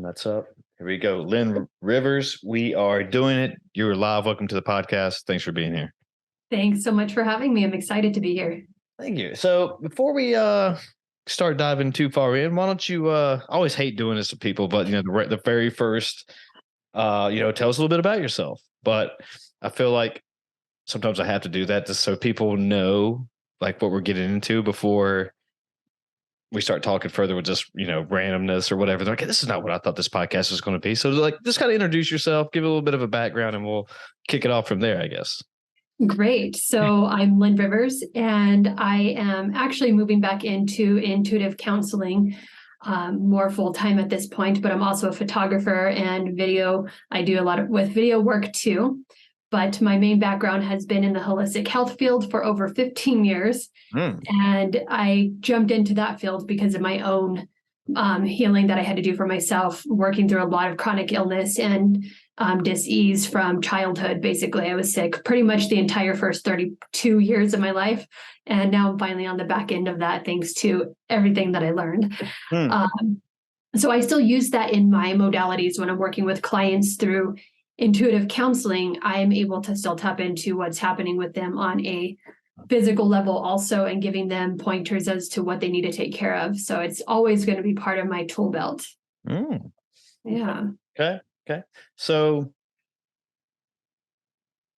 That's up. Here we go. Linn Rivers, we are doing it. You're live. Welcome to the podcast. Thanks for being here. Thanks so much for having me. I'm excited to be here. Thank you. So before we start diving too far in, why don't you I always hate doing this to people, but the very first tell us a little bit about yourself. But I feel like sometimes I have to do that just so people know like what we're getting into before we start talking further with just, randomness or whatever. They're like, this is not what I thought this podcast was going to be. So like, just kind of introduce yourself, give a little bit of a background, and we'll kick it off from there, I guess. Great. So I'm Linn Rivers, and I am actually moving back into intuitive counseling more full time at this point, but I'm also a photographer and video. I do a lot with video work too. But my main background has been in the holistic health field for over 15 years. And I jumped into that field because of my own healing that I had to do for myself, working through a lot of chronic illness and dis-ease from childhood. Basically, I was sick pretty much the entire first 32 years of my life. And now I'm finally on the back end of that, thanks to everything that I learned. So I still use that in my modalities when I'm working with clients through intuitive counseling. I'm able to still tap into what's happening with them on a physical level also, and giving them pointers as to what they need to take care of. So it's always going to be part of my tool belt. Yeah. Okay. So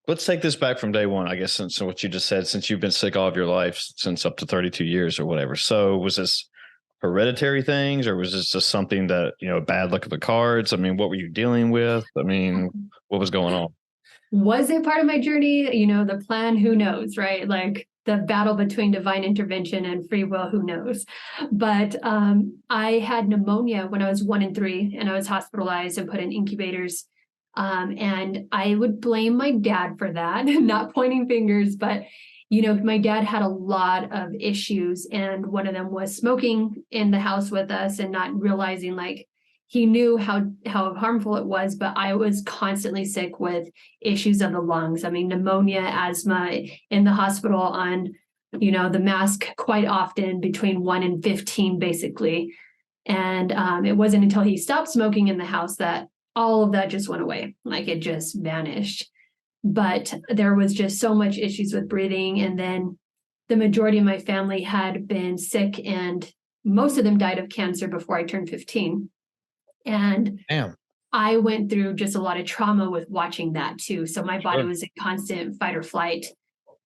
let's take this back from day one, I guess, since what you just said, since you've been sick all of your life, since up to 32 years or whatever. So was this hereditary things, or was this just something that, bad luck of the cards? I mean, what were you dealing with? I mean, what was going on? Was it part of my journey? The plan, who knows, right? Like the battle between divine intervention and free will, who knows? But I had pneumonia when I was 1 and 3, and I was hospitalized and put in incubators. And I would blame my dad for that, not pointing fingers, but my dad had a lot of issues, and one of them was smoking in the house with us and not realizing, like, he knew how harmful it was, but I was constantly sick with issues of the lungs. I mean, pneumonia, asthma, in the hospital on, the mask quite often between 1 and 15, basically. And it wasn't until he stopped smoking in the house that all of that just went away. Like, it just vanished. But there was just so much issues with breathing. And then the majority of my family had been sick, and most of them died of cancer before I turned 15. And I went through just a lot of trauma with watching that too. So my body was in constant fight or flight.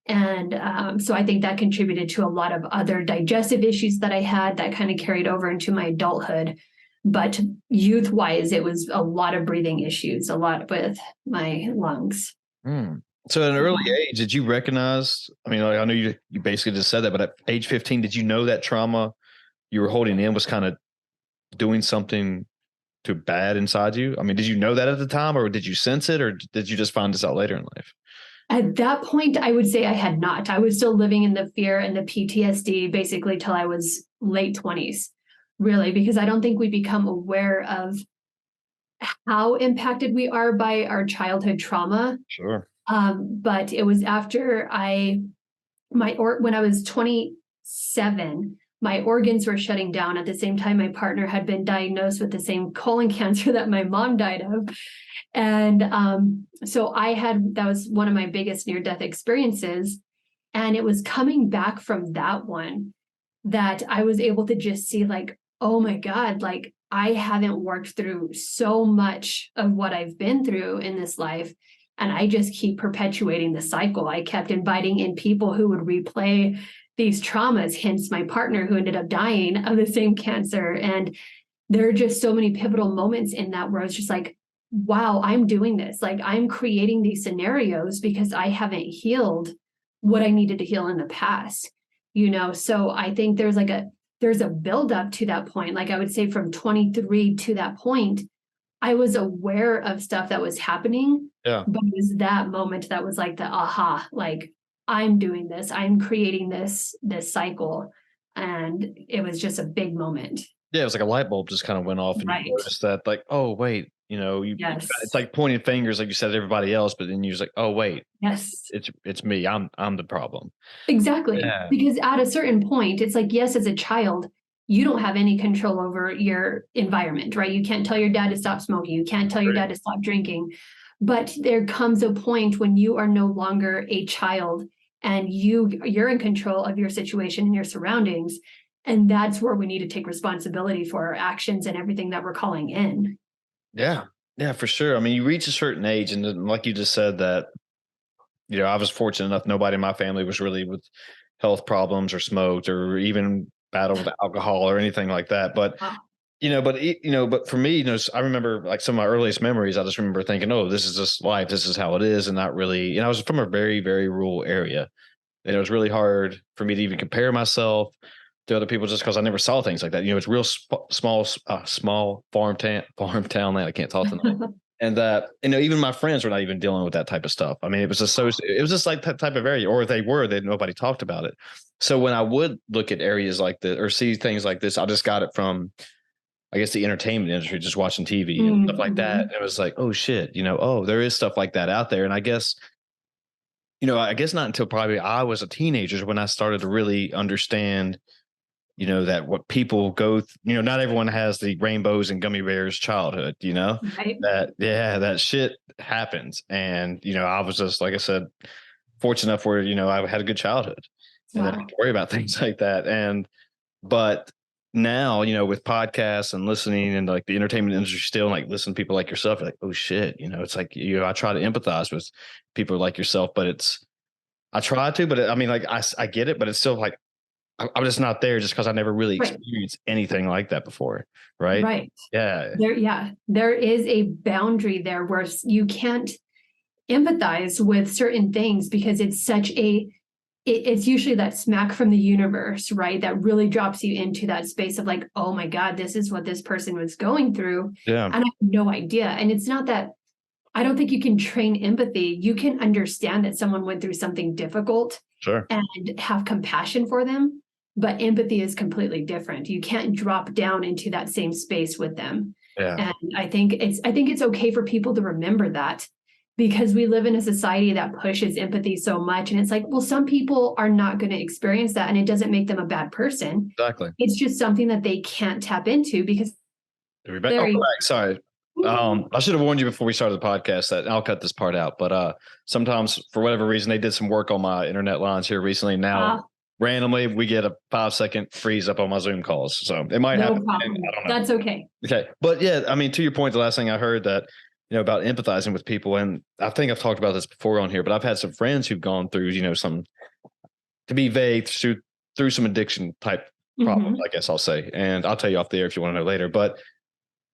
And so I think that contributed to a lot of other digestive issues that I had that kind of carried over into my adulthood. But youth-wise, it was a lot of breathing issues, a lot with my lungs. So at an early age, did you recognize, I mean, I know you basically just said that, but at age 15, did you know that trauma you were holding in was kind of doing something too bad inside you? I mean, did you know that at the time, or did you sense it, or did you just find this out later in life? At that point, I would say I had not. I was still living in the fear and the PTSD basically till I was late 20s, really, because I don't think we become aware of how impacted we are by our childhood trauma. Sure. But it was after when I was 27, my organs were shutting down. At the same time, my partner had been diagnosed with the same colon cancer that my mom died of. And so that was one of my biggest near-death experiences. And it was coming back from that one that I was able to just see, like, oh my God, like, I haven't worked through so much of what I've been through in this life. And I just keep perpetuating the cycle. I kept inviting in people who would replay these traumas, hence my partner who ended up dying of the same cancer. And there are just so many pivotal moments in that where I was just like, wow, I'm doing this. Like, I'm creating these scenarios because I haven't healed what I needed to heal in the past, So I think there's a buildup to that point. Like, I would say from 23 to that point, I was aware of stuff that was happening, but it was that moment that was like the aha, like, I'm doing this, I'm creating this cycle. And it was just a big moment. Yeah, it was like a light bulb just kind of went off, and you noticed that, like, oh wait, it's like pointing fingers, like you said, to everybody else, but then you're just like, oh wait, it's me, I'm the problem. Exactly. Because at a certain point, it's like, yes, as a child, you don't have any control over your environment, right? You can't tell your dad to stop smoking. You can't tell your dad to stop drinking. But there comes a point when you are no longer a child and you're in control of your situation and your surroundings. And that's where we need to take responsibility for our actions and everything that we're calling in. Yeah. Yeah, for sure. I mean, you reach a certain age, and then, like you just said, that, I was fortunate enough, nobody in my family was really with health problems or smoked or even battled with alcohol or anything like that. But, Wow. but for me, I remember like some of my earliest memories, I just remember thinking, oh, this is just life. This is how it is. And not really, I was from a very, very rural area. And it was really hard for me to even compare myself to other people just because I never saw things like that. It's real small farm town that I can't talk tonight. And even my friends were not even dealing with that type of stuff. I mean, it was just like that type of area, or if they were, that nobody talked about it. So when I would look at areas like this or see things like this, I just got it from, I guess, the entertainment industry, just watching TV and stuff like that. And it was like, oh shit, there is stuff like that out there. And I guess not until probably I was a teenager when I started to really understand, that what people go, not everyone has the rainbows and gummy bears childhood, Right. that shit happens. And, I was just, like I said, fortunate enough where, I had a good childhood and I didn't have to worry about things like that. But now, with podcasts and listening and like the entertainment industry still, like listen to people like yourself, you're like, oh shit, it's like, I try to empathize with people like yourself, but I try to, but I mean, like, I get it, but it's still like, I'm just not there just because I never really Right. experienced anything like that before. Right. Right. Yeah. There is a boundary there where you can't empathize with certain things because it's usually that smack from the universe, right? That really drops you into that space of like, oh my God, this is what this person was going through. Yeah. And I have no idea. And it's not that I don't think you can train empathy. You can understand that someone went through something difficult. Sure. And have compassion for them. But empathy is completely different. You can't drop down into that same space with them. Yeah. And I think it's okay for people to remember that, because we live in a society that pushes empathy so much. And it's like, well, some people are not going to experience that, and it doesn't make them a bad person. Exactly. It's just something that they can't tap into because sorry. I should have warned you before we started the podcast that I'll cut this part out, but sometimes for whatever reason, they did some work on my internet lines here recently. Now randomly we get a 5-second freeze up on my Zoom calls. So it might happen. I don't know. That's okay. Okay. But yeah, I mean, to your point, the last thing I heard that, about empathizing with people, and I think I've talked about this before on here, but I've had some friends who've gone through, some, to be vague, through some addiction type problems, I guess I'll say. And I'll tell you off the air if you want to know later. But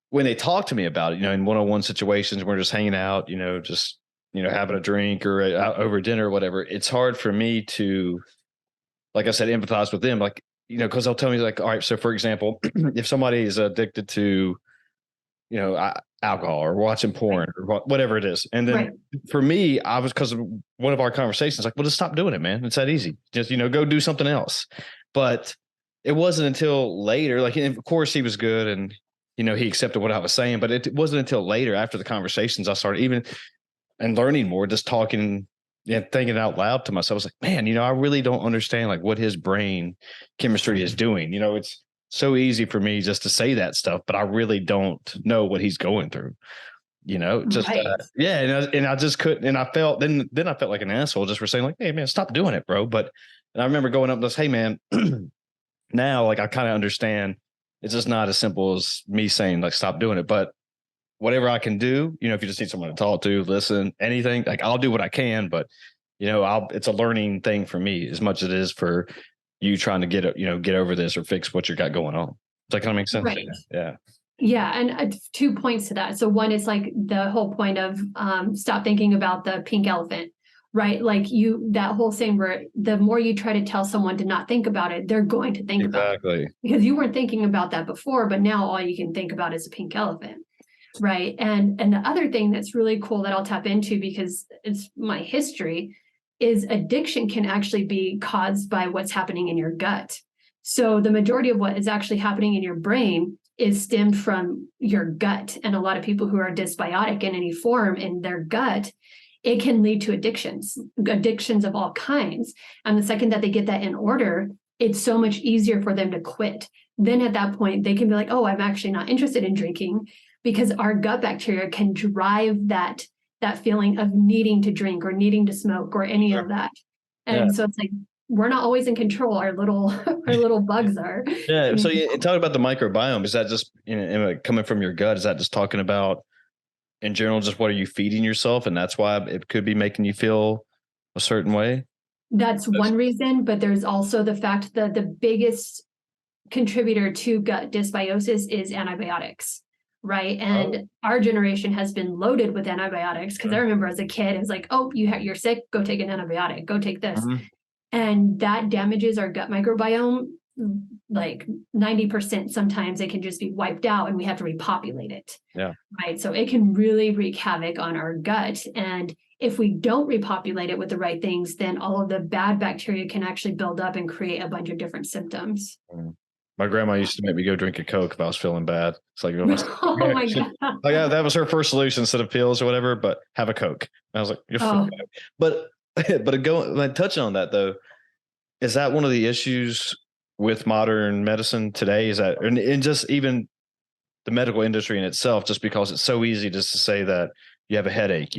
when they talk to me about it, in one-on-one situations, we're just hanging out, just, having a drink or over dinner or whatever, it's hard for me to, like I said, empathize with them. Like, because they'll tell me like, all right, so for example, if somebody is addicted to, alcohol or watching porn or whatever it is. And then for me, I was, because of one of our conversations, like, well, just stop doing it, man. It's that easy. Just, go do something else. But it wasn't until later, like, and of course he was good and, he accepted what I was saying, but it wasn't until later after the conversations I started even and learning more, just talking and thinking out loud to myself. I was like, man, I really don't understand like what his brain chemistry is doing. It's so easy for me just to say that stuff, but I really don't know what he's going through. Just and I just couldn't. And I felt then I felt like an asshole just for saying like, hey man, stop doing it, bro. But and I remember going up and just, hey man, now like I kind of understand. It's just not as simple as me saying like stop doing it, but whatever I can do, if you just need someone to talk to, listen, anything, like I'll do what I can, but it's a learning thing for me as much as it is for you trying to get over this or fix what you got going on. Does that kind of make sense? Right. Yeah. Yeah. And 2 points to that. So one is like the whole point of stop thinking about the pink elephant, right? Like that whole saying where the more you try to tell someone to not think about it, they're going to think about it. Because you weren't thinking about that before, but now all you can think about is a pink elephant. Right. And the other thing that's really cool that I'll tap into because it's my history is addiction can actually be caused by what's happening in your gut. So the majority of what is actually happening in your brain is stemmed from your gut. And a lot of people who are dysbiotic in any form in their gut, it can lead to addictions of all kinds. And the second that they get that in order, it's so much easier for them to quit then at that point, they can be like, oh, I'm actually not interested in drinking, because our gut bacteria can drive that feeling of needing to drink or needing to smoke or any of that. Yeah. And so it's like, we're not always in control. Our little bugs are. Yeah. So you talk about the microbiome. Is that just, coming from your gut? Is that just talking about in general, just what are you feeding yourself? And that's why it could be making you feel a certain way. That's one reason, but there's also the fact that the biggest contributor to gut dysbiosis is antibiotics, right? And our generation has been loaded with antibiotics, because I remember as a kid, it was like, oh, you're sick, go take an antibiotic, go take this. Mm-hmm. And that damages our gut microbiome like 90%. Sometimes it can just be wiped out and we have to repopulate it. Yeah. Right. So it can really wreak havoc on our gut. And if we don't repopulate it with the right things, then all of the bad bacteria can actually build up and create a bunch of different symptoms. My grandma used to make me go drink a Coke if I was feeling bad. It's like, oh my God. Like, yeah, that was her first solution instead of pills or whatever, but have a Coke. And I was like, you're fine. But touching on that though, is that one of the issues with modern medicine today? Is that, and just even the medical industry in itself, just because it's so easy just to say that you have a headache,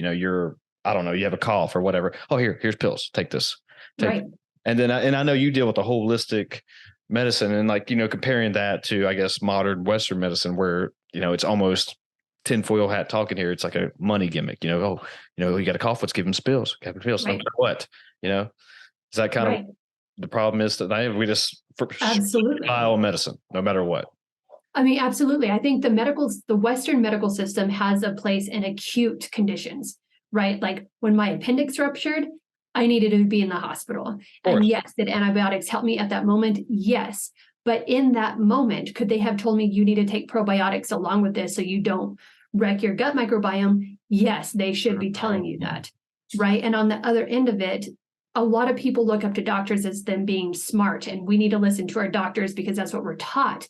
I don't know, you have a cough or whatever. Oh, here's pills. Take this. Right. And then, I know you deal with the holistic medicine and comparing that to, I guess, modern Western medicine where, it's almost tinfoil hat talking here. It's like a money gimmick, you got a cough, let's give him pills, no matter what, is that kind of the problem is that we just absolutely biomedicine, no matter what. I mean, absolutely. I think the Western medical system has a place in acute conditions, right? Like when my appendix ruptured, I needed to be in the hospital. And yes, did antibiotics help me at that moment? Yes. But in that moment, could they have told me you need to take probiotics along with this so you don't wreck your gut microbiome? Yes, they should be telling you that, right? And on the other end of it, a lot of people look up to doctors as them being smart, and we need to listen to our doctors because that's what we're taught.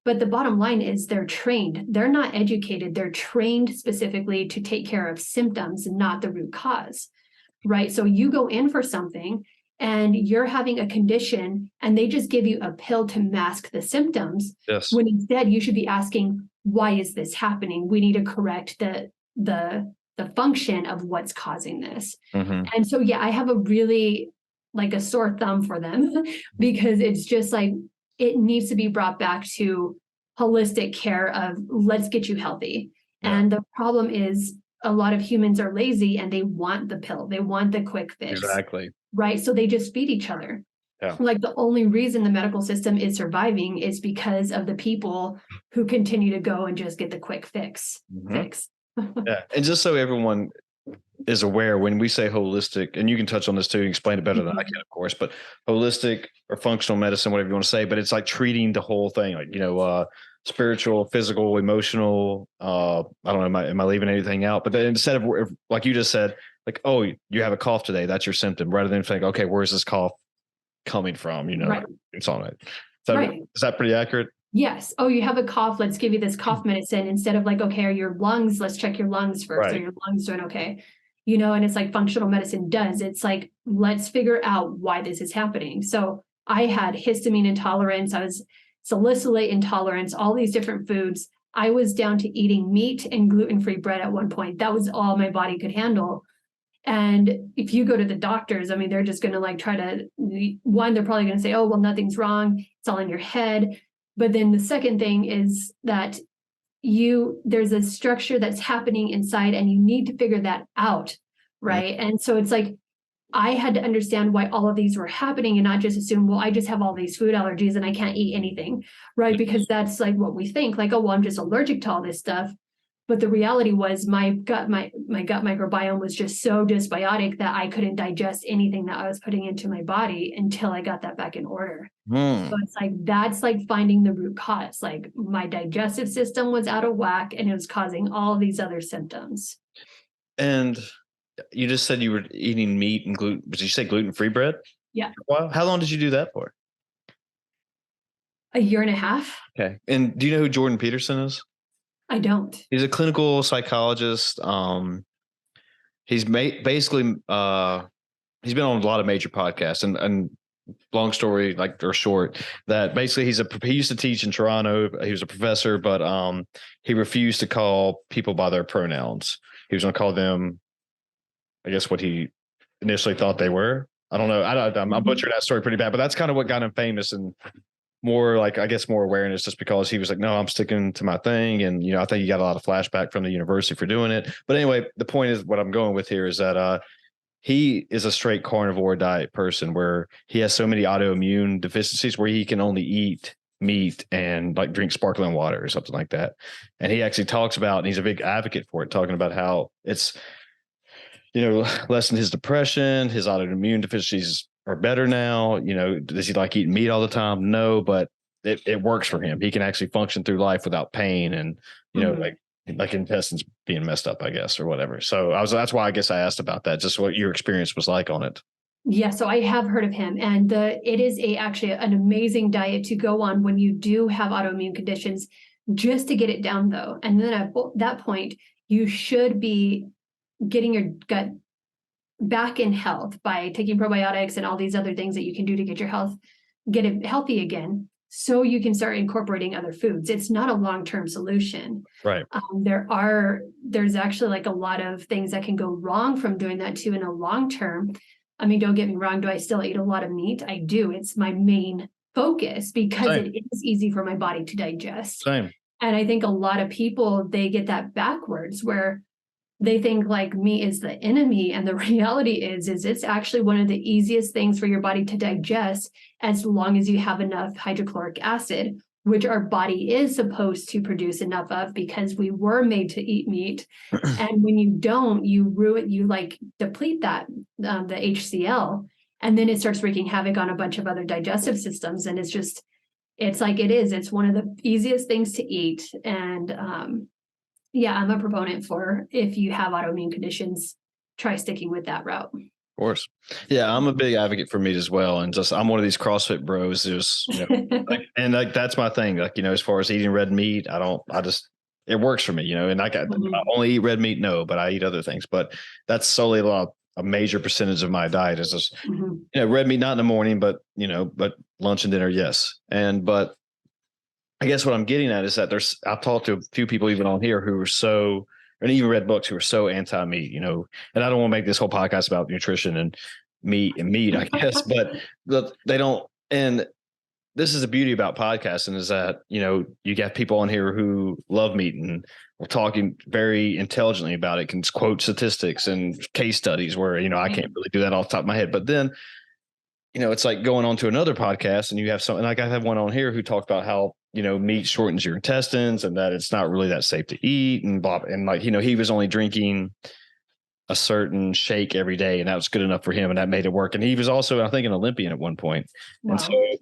But the bottom line is they're trained. They're not educated. They're trained specifically to take care of symptoms, not the root cause, right? So you go in for something and you're having a condition and they just give you a pill to mask the symptoms. Yes. When instead you should be asking, why is this happening? We need to correct the function of what's causing this. Mm-hmm. And so, I have a really like a sore thumb for them because it's just like, it needs to be brought back to holistic care of let's get you healthy. Yeah. And the problem is a lot of humans are lazy and they want the pill. They want the quick fix. Exactly. Right. So they just feed each other. Yeah. Like the only reason the medical system is surviving is because of the people who continue to go and just get the quick fix. Yeah. And just so everyone is aware, when we say holistic, and you can touch on this too, explain it better than I can, of course, but holistic or functional medicine, whatever you want to say, but it's like treating the whole thing, like, spiritual, physical, emotional. I don't know, am I leaving anything out? But then instead of, like you just said, like, oh, you have a cough today, that's your symptom, rather than think, okay, where's this cough coming from? It's on it. Is that pretty accurate? Yes. Oh, you have a cough. Let's give you this cough medicine instead of like, okay, are your lungs? Let's check your lungs first. Are your lungs doing okay? And it's like functional medicine does. It's like, let's figure out why this is happening. So I had histamine intolerance. I was salicylate intolerance, all these different foods. I was down to eating meat and gluten-free bread at one point. That was all my body could handle. And if you go to the doctors, I mean, they're just going to like try to, one, they're probably going to say, oh, well, nothing's wrong. It's all in your head. But then the second thing is that there's a structure that's happening inside and you need to figure that out, right? And so it's like, I had to understand why all of these were happening and not just assume, well, I just have all these food allergies and I can't eat anything, right? Because that's like what we think, like, oh, well, I'm just allergic to all this stuff. But the reality was my gut microbiome was just so dysbiotic that I couldn't digest anything that I was putting into my body until I got that back in order. So it's like, that's like finding the root cause. Like my digestive system was out of whack and it was causing all these other symptoms. And you just said you were eating meat and gluten. Did you say gluten-free bread? Yeah. Wow. How long did you do that for? A year and a half. Okay. And do you know who Jordan Peterson is? I don't. He's a clinical psychologist. He's basically he's been on a lot of major podcasts, and long story like or short, that basically he used to teach in Toronto. He was a professor, but he refused to call people by their pronouns. He was going to call them, I guess, what he initially thought they were. I don't know. I'm butchering that story pretty bad, but that's kind of what got him famous and more like, I guess, more awareness, just because he was like, no, I'm sticking to my thing. And, I think he got a lot of flashback from the university for doing it. But anyway, the point is, what I'm going with here is that he is a straight carnivore diet person where he has so many autoimmune deficiencies where he can only eat meat and like drink sparkling water or something like that. And he actually talks about, and he's a big advocate for it, talking about how it's, lessened his depression, his autoimmune deficiencies are better now. Does he like eating meat all the time? No, but it works for him. He can actually function through life without pain and, like intestines being messed up, I guess, or whatever. So that's why I guess I asked about that, just what your experience was like on it. Yeah, so I have heard of him, and it is actually an amazing diet to go on when you do have autoimmune conditions, just to get it down though. And then at that point, you should be getting your gut back in health by taking probiotics and all these other things that you can do to get it healthy again, so you can start incorporating other foods. It's not a long-term solution. Right. There's actually like a lot of things that can go wrong from doing that too in a long term. I mean, don't get me wrong. Do I still eat a lot of meat? I do. It's my main focus because Same. it is easy for my body to digest. Same. And I think a lot of people, they get that backwards, where they think like meat is the enemy. And the reality is it's actually one of the easiest things for your body to digest, as long as you have enough hydrochloric acid, which our body is supposed to produce enough of because we were made to eat meat. And when you don't, you like deplete that, the HCl, and then it starts wreaking havoc on a bunch of other digestive systems. And it's one of the easiest things to eat. And yeah, I'm a proponent for, if you have autoimmune conditions, try sticking with that route. Of course. Yeah, I'm a big advocate for meat as well. And I'm one of these CrossFit bros who's, that's my thing. Like, as far as eating red meat, it works for me, and I only eat red meat. No, but I eat other things, but that's solely a major percentage of my diet is just, red meat, not in the morning, but lunch and dinner. Yes. But I guess what I'm getting at is that I've talked to a few people even on here who are and even read books who are so anti-meat, and I don't want to make this whole podcast about nutrition and meat, I guess, but they don't. And this is the beauty about podcasting, is that, you got people on here who love meat and we're talking very intelligently about it, can quote statistics and case studies where, I can't really do that off the top of my head. But then, it's like going on to another podcast and you have something like I have one on here who talked about how, meat shortens your intestines and that it's not really that safe to eat and blah. And like, he was only drinking a certain shake every day and that was good enough for him and that made it work. And he was also, I think, an Olympian at one point. Wow.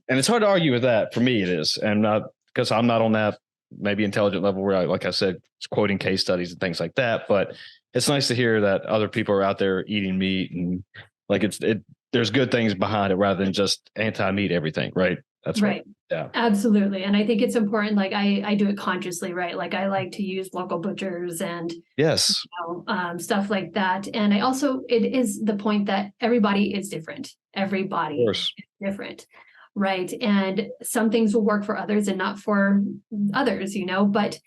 And it's hard to argue with that. For me, it is. And not because I'm not on that maybe intelligent level where like I said, it's quoting case studies and things like that. But it's nice to hear that other people are out there eating meat and like there's good things behind it rather than just anti-meat everything. Right. That's right. Yeah, absolutely. And I think it's important. Like I do it consciously, right? Like I like to use local butchers and yes, stuff like that. And it is the point that everybody is different. Everybody is different. Right. And some things will work for others and not for others, but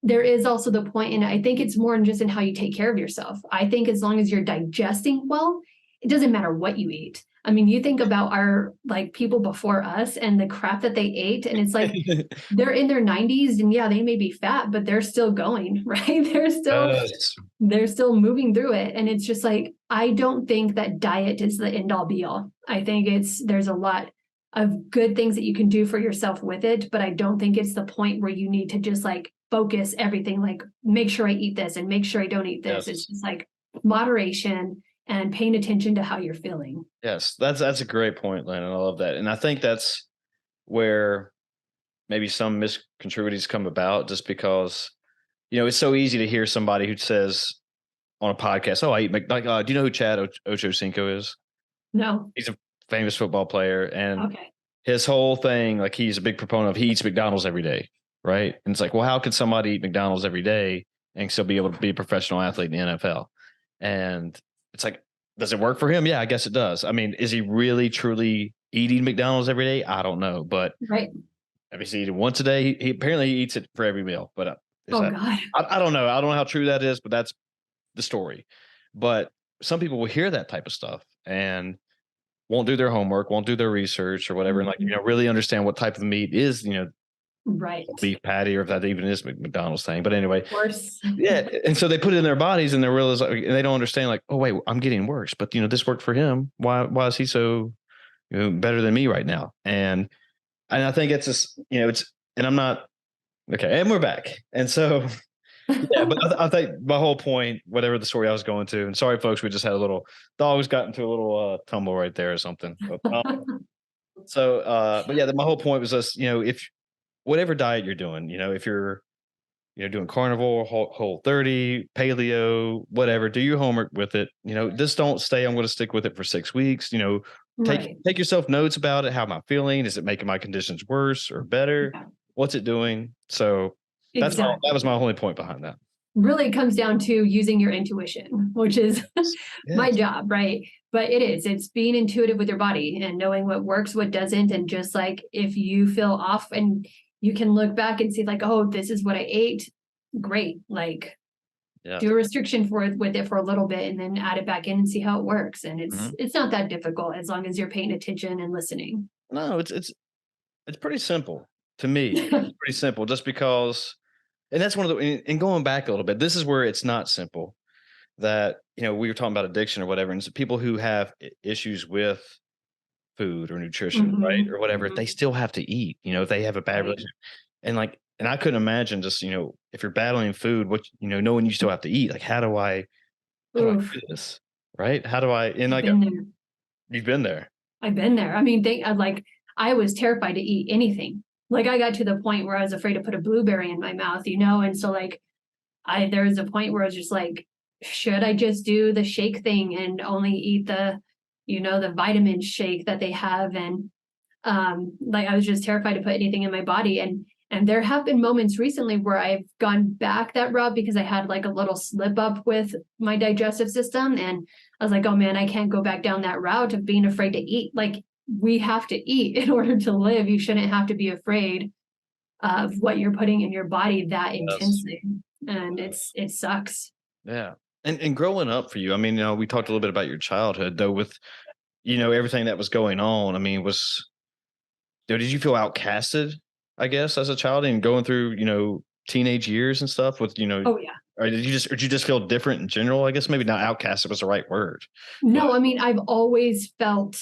there is also the point, and I think it's more just in how you take care of yourself. I think as long as you're digesting well, it doesn't matter what you eat. I mean, you think about our like people before us and the crap that they ate, and it's like they're in their 90s and yeah, they may be fat, but they're still going, right? They're still moving through it. And it's just like, I don't think that diet is the end all be all. I think there's a lot of good things that you can do for yourself with it, but I don't think it's the point where you need to just like focus everything, like make sure I eat this and make sure I don't eat this. Yes. It's just like moderation and paying attention to how you're feeling. Yes, that's a great point, Lynn. I love that. And I think that's where maybe some misconstruities come about, just because, it's so easy to hear somebody who says on a podcast, oh, I eat do you know who Chad Ochocinco is? No. He's a famous football player. And his whole thing, like he's a big proponent of he eats McDonald's every day. Right. And it's like, well, how could somebody eat McDonald's every day and still be able to be a professional athlete in the NFL? And it's like, does it work for him? Yeah, I guess it does. I mean, is he really truly eating McDonald's every day? I don't know, but Right. if he's eating once a day, he apparently he eats it for every meal. But is Oh that? God. I don't know. I don't know how true that is, but that's the story. But some people will hear that type of stuff and won't do their homework, won't do their research or whatever, and like Mhm. really understand what type of meat is, Right. beef patty or if that even is McDonald's thing. But anyway, Of course. yeah, and so they put it in their bodies and they realize like, and they don't understand like, oh wait, I'm getting worse, but this worked for him. Why is he so better than me right now? And I think it's just it's and I'm not okay, and we're back, and so yeah, but I think my whole point, whatever the story I was going to, and sorry folks, we just had a little dogs got into a little tumble right there or something. But yeah, my whole point was just if whatever diet you're doing, if you're doing carnivore, whole 30, paleo, whatever, do your homework with it. Just don't stay, I'm going to stick with it for 6 weeks. Take Right. take yourself notes about it. How am I feeling? Is it making my conditions worse or better? Yeah, What's it doing? So that was exactly. my only point behind that. Really comes down to using your intuition, which is my Yes. job, right? But it's being intuitive with your body and knowing what works, what doesn't. And just like if you feel off and you can look back and see like, oh, this is what I ate, great. Like Yes. do a restriction for it with it for a little bit and then add it back in and see how it works. And Mhm. it's not that difficult as long as you're paying attention and listening. No, it's pretty simple to me. It's pretty simple just because, and that's one of and going back a little bit, this is where it's not simple. That we were talking about addiction or whatever, and so people who have issues with food or nutrition, right, Mhm, or whatever, they mhm. still have to eat. If they have a bad Right. relationship, and I couldn't imagine just if you're battling food, what knowing you still have to eat. Like, how do I Oof. do this, right? How do I? And I've like been there. you've been there. I've been there. I mean, I was terrified to eat anything. Like I got to the point where I was afraid to put a blueberry in my mouth, and so like there was a point where I was just like, should I just do the shake thing and only eat the vitamin shake that they have? And like I was just terrified to put anything in my body. And there have been moments recently where I've gone back that route because I had like a little slip up with my digestive system. And I was like, oh man, I can't go back down that route of being afraid to eat. Like we have to eat in order to live. You shouldn't have to be afraid of what you're putting in your body that Yes. intensely. And it sucks. Yeah. And growing up for you, I mean, we talked a little bit about your childhood though, with everything that was going on. I mean, did you feel outcasted, I guess, as a child and going through, teenage years and stuff with, Oh yeah. or did you just feel different in general? I guess maybe not outcasted was the right word, but No, I mean, I've always felt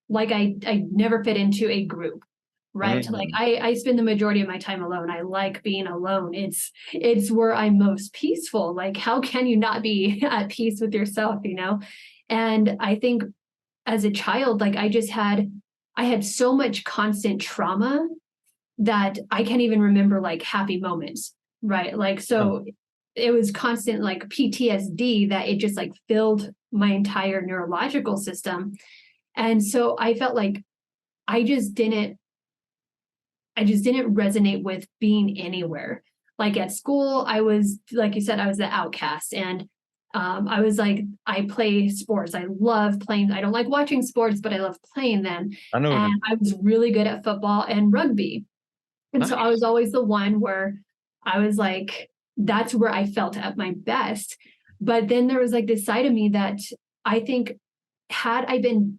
like I never fit into a group, right? Like Mhm. I spend the majority of my time alone. I like being alone. It's where I'm most peaceful. Like how can you not be at peace with yourself? And I think as a child, like I had so much constant trauma that I can't even remember like happy moments, right? Like Huh. so it was constant like PTSD that it just like filled my entire neurological system. And so I felt like I just didn't I just didn't resonate with being anywhere. Like at school, I was like you said, I was the outcast. And I was like, I play sports. I love playing. I don't like watching sports, but I love playing them. I know what And I was really good at football and rugby. And so I was nice. always the one where I was like, that's where I felt at my best. But then there was like this side of me that I think had I been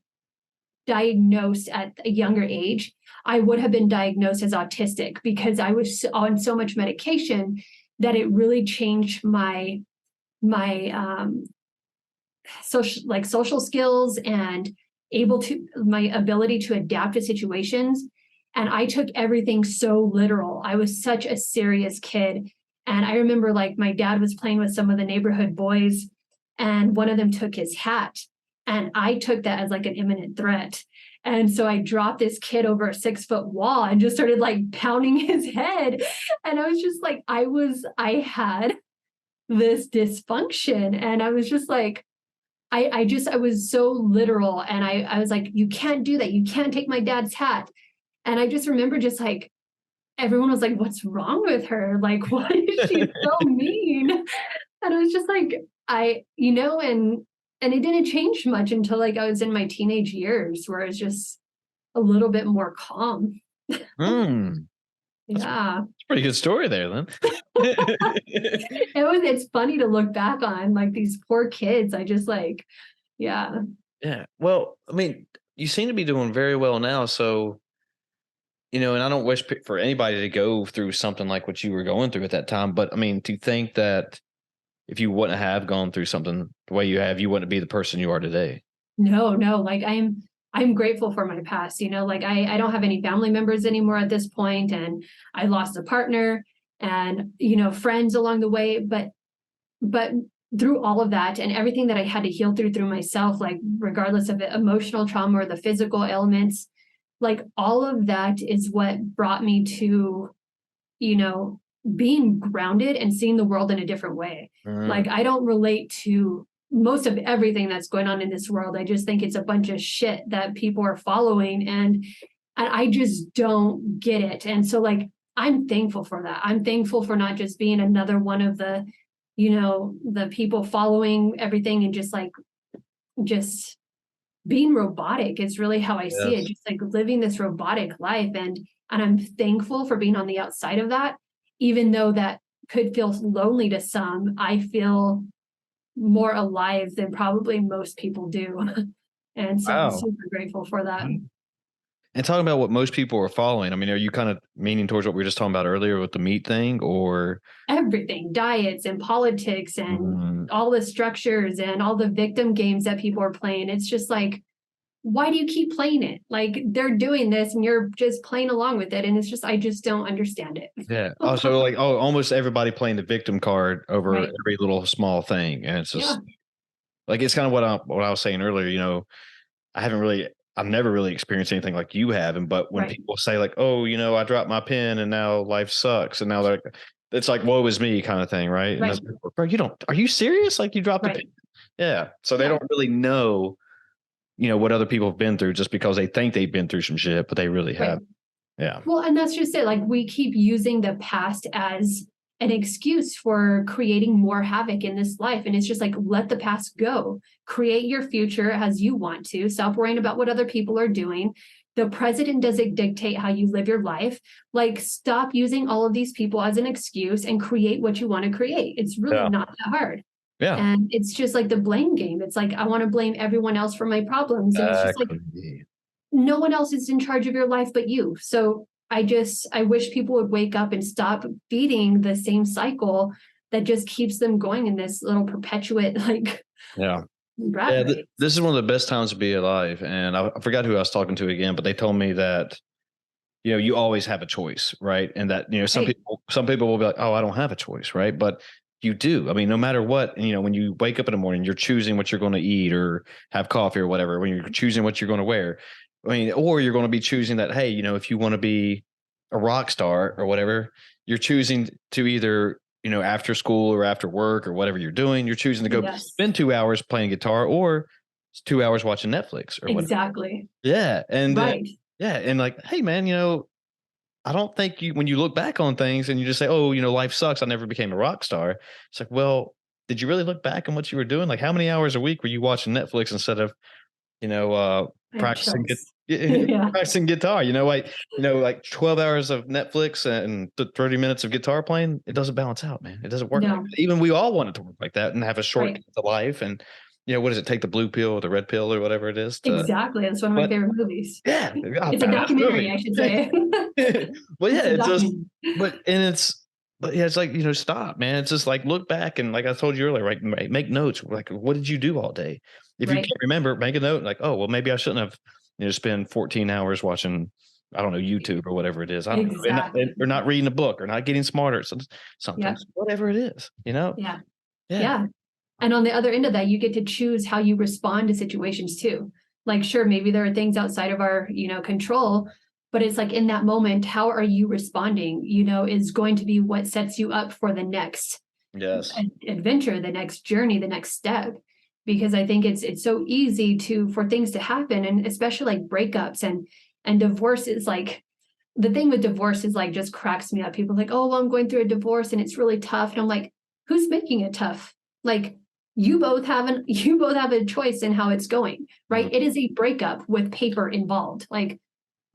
diagnosed at a younger age, I would have been diagnosed as autistic because I was on so much medication that it really changed my social skills and able to my ability to adapt to situations. And I took everything so literal. I was such a serious kid. And I remember like my dad was playing with some of the neighborhood boys, and one of them took his hat. And I took that as like an imminent threat. And so I dropped this kid over a 6 foot wall and just started like pounding his head. And I was just like, I had this dysfunction. And I was just like, I was so literal, and I was like, you can't do that. You can't take my dad's hat. And I just remember just like everyone was like, what's wrong with her? Like, why is she so mean? And I was just like, and it didn't change much until like I was in my teenage years where it's just a little bit more calm. Mm, Yeah. it's a pretty good story there, Lynn. It's funny to look back on, like, these poor kids. I just like, yeah. Yeah. Well, I mean, you seem to be doing very well now. So, and I don't wish for anybody to go through something like what you were going through at that time. But I mean, to think that if you wouldn't have gone through something the way you have, you wouldn't be the person you are today. No, no, like I'm grateful for my past, like I don't have any family members anymore at this point, and I lost a partner and friends along the way, but through all of that and everything that I had to heal through myself, like regardless of the emotional trauma or the physical ailments, like all of that is what brought me to, you know, being grounded and seeing the world in a different way. Mm, Like I don't relate to most of everything that's going on in this world. I just think it's a bunch of shit that people are following, and I just don't get it. And so like I'm thankful for that. I'm thankful for not just being another one of the people following everything and just being robotic is really how I see it. yes. Just like living this robotic life. And I'm thankful for being on the outside of that, even though that could feel lonely to some. I feel more alive than probably most people do. And so I'm Wow. super grateful for that. And talking about what most people are following, I mean, are you kind of meaning towards what we were just talking about earlier with the meat thing, or? Everything, diets and politics and Mm, all the structures and all the victim games that people are playing. It's just like, why do you keep playing it? Like they're doing this and you're just playing along with it. And it's just, I just don't understand it. yeah. Oh, so like, oh, almost everybody playing the victim card over Right. every little small thing, and it's Yeah. just like it's kind of what I was saying earlier. I haven't really, I've never really experienced anything like you have. And but when Right. people say like, oh, I dropped my pen and now life sucks, and now it's like woe is me kind of thing, right? And it's Right. like, bro, are you serious? Like you dropped a pen? Right. Yeah. So they Yeah. don't really know, what other people have been through just because they think they've been through some shit, but they really Right. have. Yeah. Well, and that's just it. Like we keep using the past as an excuse for creating more havoc in this life. And it's just like, let the past go. Create your future as you want to. Stop worrying about what other people are doing. The president doesn't dictate how you live your life. Like, stop using all of these people as an excuse and create what you want to create. It's really Yeah. not that hard. Yeah. And it's just like the blame game. It's like, I want to blame everyone else for my problems. And it's just like, Exactly. no one else is in charge of your life but you. So I wish people would wake up and stop feeding the same cycle that just keeps them going in this little perpetuate like Yeah. rat Yeah. race. This is one of the best times to be alive. And I forgot who I was talking to again, but they told me that, you always have a choice, right? And that, Right. some people will be like, oh, I don't have a choice, right? But you do. I mean, no matter what, when you wake up in the morning, you're choosing what you're going to eat or have coffee or whatever, when you're choosing what you're going to wear. I mean, or you're going to be choosing that, hey, if you want to be a rock star or whatever, you're choosing to either, after school or after work or whatever you're doing, you're choosing to go Yes. spend 2 hours playing guitar or 2 hours watching Netflix or whatever. Exactly. Yeah. And Right. yeah. And like, hey, man, I don't think when you look back on things and you just say, oh, life sucks, I never became a rock star. It's like, well, did you really look back on what you were doing? Like, how many hours a week were you watching Netflix instead of, I have practicing chills. Yeah. practicing guitar? Like 12 hours of Netflix and 30 minutes of guitar playing. It doesn't balance out, man. It doesn't work like No. that. Even we all want it to work like that and have a Right. shortcut to life. And what does it take? The blue pill or the red pill or whatever it is to, Exactly. That's one of my but favorite movies. yeah, It's a badass documentary, movie. I should say. Well, yeah, It's a it's just, documentary. but yeah, it's like, stop, man. It's just like look back and like I told you earlier, right? Make notes. Like, what did you do all day? If you Right. can't remember, make a note. Like, oh, well, maybe I shouldn't have, spend 14 hours watching, I don't know, YouTube or whatever it is. I don't know, Exactly. or not reading a book or not getting smarter. Yeah. Something, whatever it is, Yeah. Yeah, Yeah. And on the other end of that, you get to choose how you respond to situations too. Like, sure, maybe there are things outside of our, control, but it's like in that moment, how are you responding, is going to be what sets you up for the next yes, adventure, the next journey, the next step. Because I think it's so easy for things to happen, and especially like breakups and divorce is like the thing with divorce is like just cracks me up. People are like, oh, well, I'm going through a divorce and it's really tough. And I'm like, who's making it tough? Like you both have a choice in how it's going, right? mhm, It is a breakup with paper involved. Like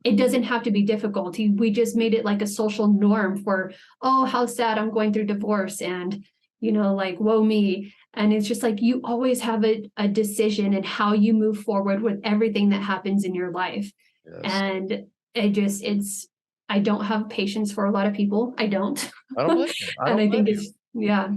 it doesn't have to be difficult. We just made it like a social norm for, oh, how sad, I'm going through divorce, and, like, woe me. And it's just like, you always have a decision in how you move forward with everything that happens in your life. Yes. And I don't have patience for a lot of people. I don't. I don't blame you. I And don't I blame think you. yeah,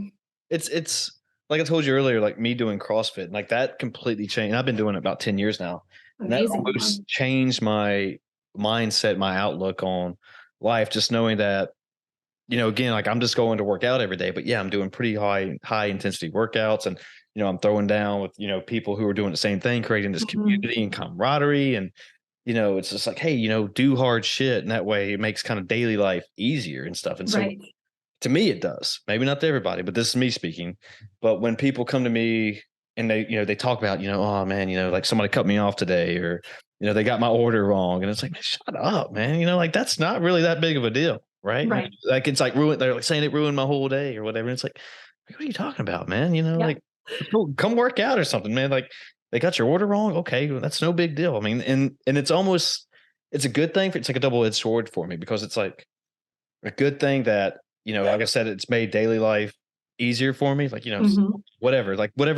It's like I told you earlier, like me doing CrossFit, like that completely changed. I've been doing it about 10 years now. And that amazing. Yeah. almost changed my mindset, my outlook on life, just knowing that, again, like I'm just going to work out every day, but yeah, I'm doing pretty high intensity workouts, and I'm throwing down with, people who are doing the same thing, creating this Mhm. community and camaraderie. And it's just like, hey, do hard shit, and that way it makes kind of daily life easier and stuff. And so Right. to me, it does. Maybe not to everybody, but this is me speaking. But when people come to me and they talk about, oh man, like somebody cut me off today, or, they got my order wrong. And it's like, shut up, man. Like that's not really that big of a deal. Right. Right. Like it's like ruined. They're like saying it ruined my whole day or whatever. And it's like, what are you talking about, man? Yeah. Like come work out or something, man. Like they got your order wrong. Okay. Well, that's no big deal. I mean, and it's a good thing it's like a double-edged sword for me, because it's like a good thing that, like I said, it's made daily life easier for me. Like, Mhm. whatever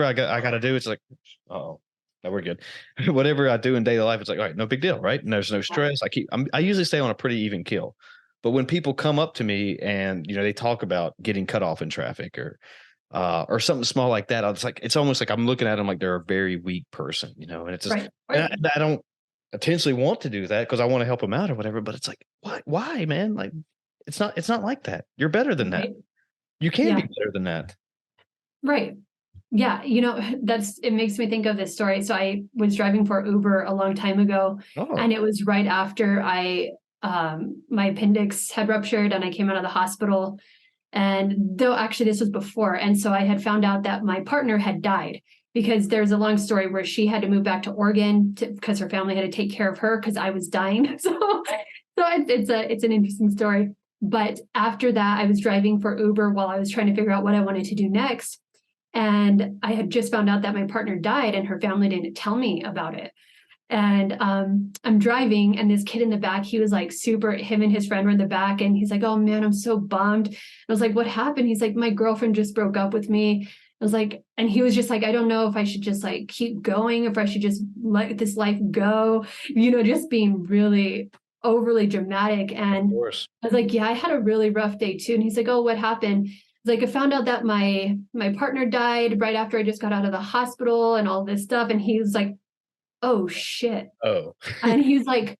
I got to do. It's like, oh, no, we're good. Whatever I do in daily life, it's like, all right, no big deal. Right. And there's no Yeah. stress. I usually stay on a pretty even keel, but when people come up to me and, they talk about getting cut off in traffic, or something small like that, I was like, it's almost like I'm looking at them like they're a very weak person, and it's just, Right. and Right. I don't intentionally want to do that because I want to help them out or whatever. But it's like, why, man? Like, it's not like that. You're better than that. Right. You can be Yeah. better than that. Right. Yeah. It makes me think of this story. So I was driving for Uber a long time ago, Oh, and it was right after my appendix had ruptured and I came out of the hospital. And though actually this was before. And so I had found out that my partner had died, because there's a long story where she had to move back to Oregon because her family had to take care of her because I was dying. It's an interesting story. But after that, I was driving for Uber while I was trying to figure out what I wanted to do next. And I had just found out that my partner died and her family didn't tell me about it. And I'm driving, and this kid in the back, he was like him and his friend were in the back, and he's like, oh man, I'm so bummed. I was like, what happened? He's like, my girlfriend just broke up with me. I was like, and he was just like, I don't know if I should just like keep going, if I should just let this life go, just being really overly dramatic. of And course. I was like, yeah, I had a really rough day too. And he's like, oh, what happened? Like, I found out that my partner died right after I just got out of the hospital and all this stuff. And he was like, oh shit. Oh, And he's like,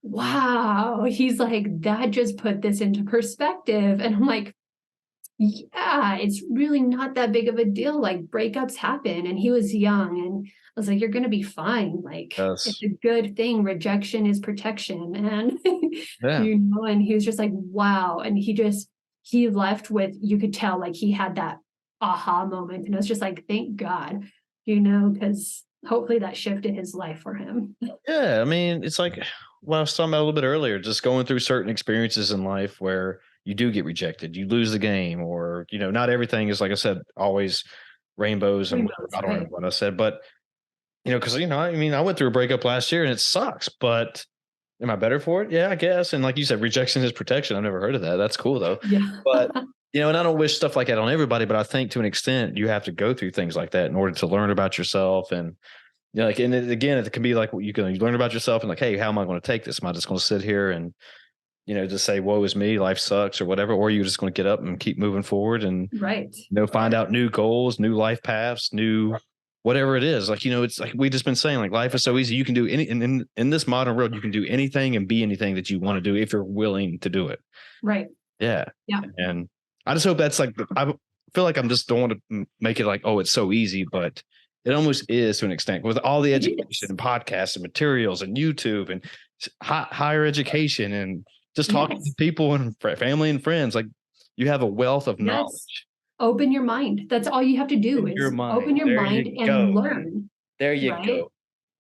wow. He's like, that just put this into perspective. And I'm like, yeah, it's really not that big of a deal. Like, breakups happen. And he was young. And I was like, you're going to be fine. Like, it's yes, a good thing. Rejection is protection. And, yeah, and he was just like, wow. And he left with, you could tell, like, he had that aha moment. And I was just like, thank God, because hopefully that shifted his life for him. yeah. I mean, it's like what I was talking about a little bit earlier. Just going through certain experiences in life where you do get rejected, you lose the game, or not everything is, like I said, always rainbows and whatever. Rainbows, I don't right? remember what I said, but because I mean, I went through a breakup last year and it sucks, but am I better for it? Yeah, I guess. And like you said, rejection is protection. I've never heard of that. That's cool though. Yeah. But and I don't wish stuff like that on everybody, but I think to an extent you have to go through things like that in order to learn about yourself. And like, and again, it can be like what you learn about yourself and like, hey, how am I going to take this? Am I just going to sit here and just say, woe is me, life sucks or whatever, or are you just going to get up and keep moving forward and Right. find out new goals, new life paths, new whatever it is. Like, it's like we just been saying, like life is so easy. You can do any in this modern world, you can do anything and be anything that you want to do if you're willing to do it. Right. Yeah. Yeah. And I just hope that's like, I feel like I'm just don't want to make it like, oh, it's so easy, but it almost is to an extent with all the It education is. and podcasts and materials and YouTube and higher education and just talking to Yes. people and family and friends. Like you have a wealth of Yes. knowledge. Open your mind. That's all you have to do In your is mind. open your There mind you and go. learn. There you Right. go.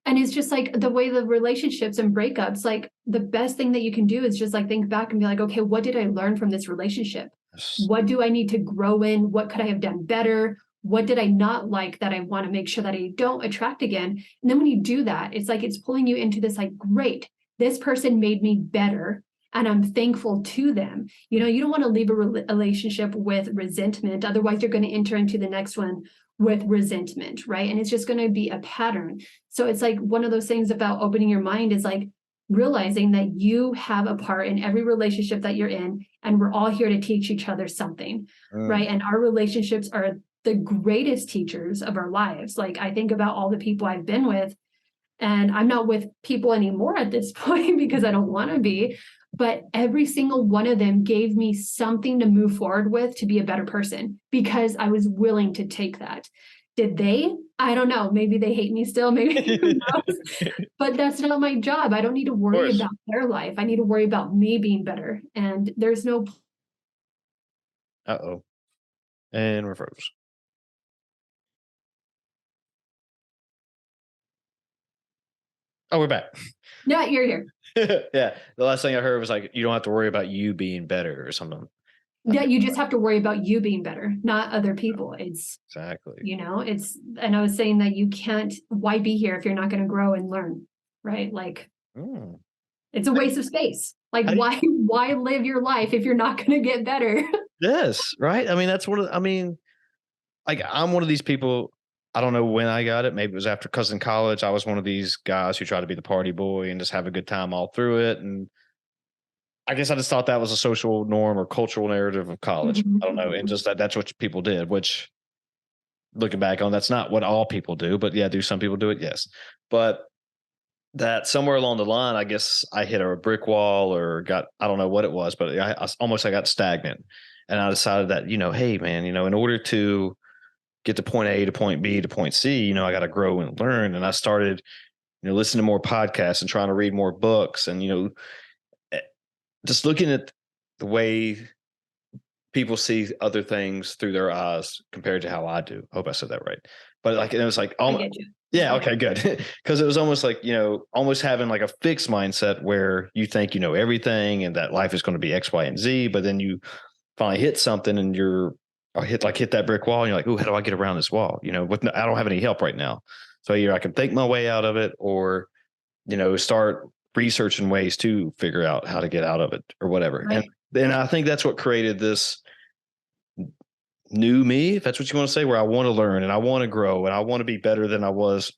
And it's just like the way the relationships and breakups, like the best thing that you can do is just like think back and be like, okay, what did I learn from this relationship? Yes. What do I need to grow in? What could I have done better? What did I not like that I want to make sure that I don't attract again? And then when you do that, it's like it's pulling you into this like, great, this person made me better and I'm thankful to them. You know, you don't want to leave a relationship with resentment. Otherwise, you're going to enter into the next one with resentment, right? And it's just going to be a pattern. So it's like one of those things about opening your mind is like realizing that you have a part in every relationship that you're in, and we're all here to teach each other something, right? And our relationships are the greatest teachers of our lives. Like I think about all the people I've been with, and I'm not with people anymore at this point because I don't want to be, but every single one of them gave me something to move forward with to be a better person because I was willing to take that. Did they? I don't know. Maybe they hate me still. Maybe who knows? But that's not my job. I don't need to worry about their life. I need to worry about me being better. And there's no. Uh-oh. And we're froze. Oh, we're back. Yeah, you're here. Yeah. The last thing I heard was like, you don't have to worry about you being better or something. Yeah, you just have to worry about you being better, not other people. It's exactly, you know, and I was saying that you can't, why be here if you're not going to grow and learn, right? Like it's a waste of space. Like why live your life if you're not going to get better? Yes, right. I mean, that's like I'm one of these people. I don't know when I got it. Maybe it was after cousin college. I was one of these guys who tried to be the party boy and just have a good time all through it. And I guess I just thought that was a social norm or cultural narrative of college. I don't know. And just that's what people did, which looking back on, that's not what all people do, but yeah, do some people do it? Yes. But that somewhere along the line, I guess I hit a brick wall or I don't know what it was, but I got stagnant. And I decided that, hey man, in order to get to point A to point B to point C, I got to grow and learn. And I started, listening to more podcasts and trying to read more books and, just looking at the way people see other things through their eyes compared to how I do. I hope I said that right. But like, it was like, I get you. Yeah. Okay, good. Because it was almost like, almost having like a fixed mindset where you think you know everything and that life is going to be X, Y, and Z. But then you finally hit something and hit that brick wall. And you're like, oh, how do I get around this wall? I don't have any help right now. So either I can think my way out of it or, start researching ways to figure out how to get out of it or whatever. Right. And then I think that's what created this new me, if that's what you want to say, where I want to learn and I want to grow and I want to be better than I was,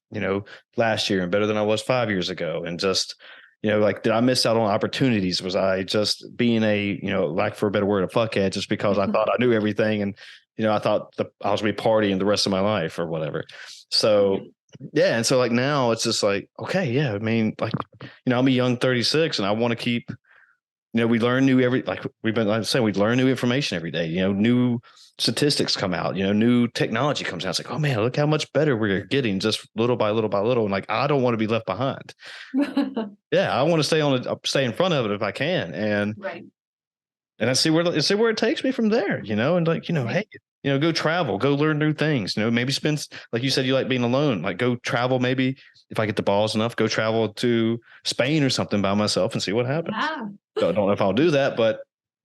last year and better than I was 5 years ago. And just, like, did I miss out on opportunities? Was I just being a, like for a better word, a fuckhead just because I thought I knew everything and, I thought I was going to be partying the rest of my life or whatever. So, yeah. And so like now it's just like, okay, yeah. I mean, like, I'm a young 36 and I want to keep, we learn new we learn new information every day, new statistics come out, new technology comes out. It's like, oh man, look how much better we're getting just little by little by little. And like, I don't want to be left behind. Yeah. I want to stay in front of it if I can. And, and I see where it takes me from there, and like, hey, go travel, go learn new things, maybe spend, like you said, you like being alone, like go travel. Maybe if I get the balls enough, go travel to Spain or something by myself and see what happens. Yeah. Don't know if I'll do that, but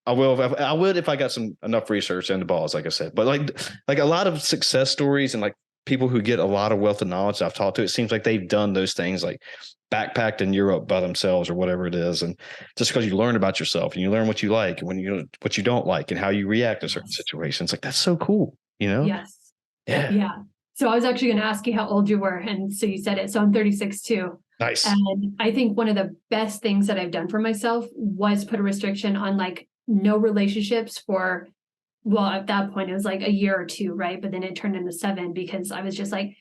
I will. I would if I got enough research and the balls, like I said. But like a lot of success stories and like people who get a lot of wealth of knowledge I've talked to, it seems like they've done those things, like backpacked in Europe by themselves or whatever it is. And just because you learn about yourself and you learn what you like and what you don't like and how you react to certain situations, like that's so cool, Yes. Yeah. So I was actually going to ask you how old you were. And so you said it. So I'm 36 too. Nice. And I think one of the best things that I've done for myself was put a restriction on like no relationships for, well, at that point it was like a year or two, right? But then it turned into 7 because I was just like,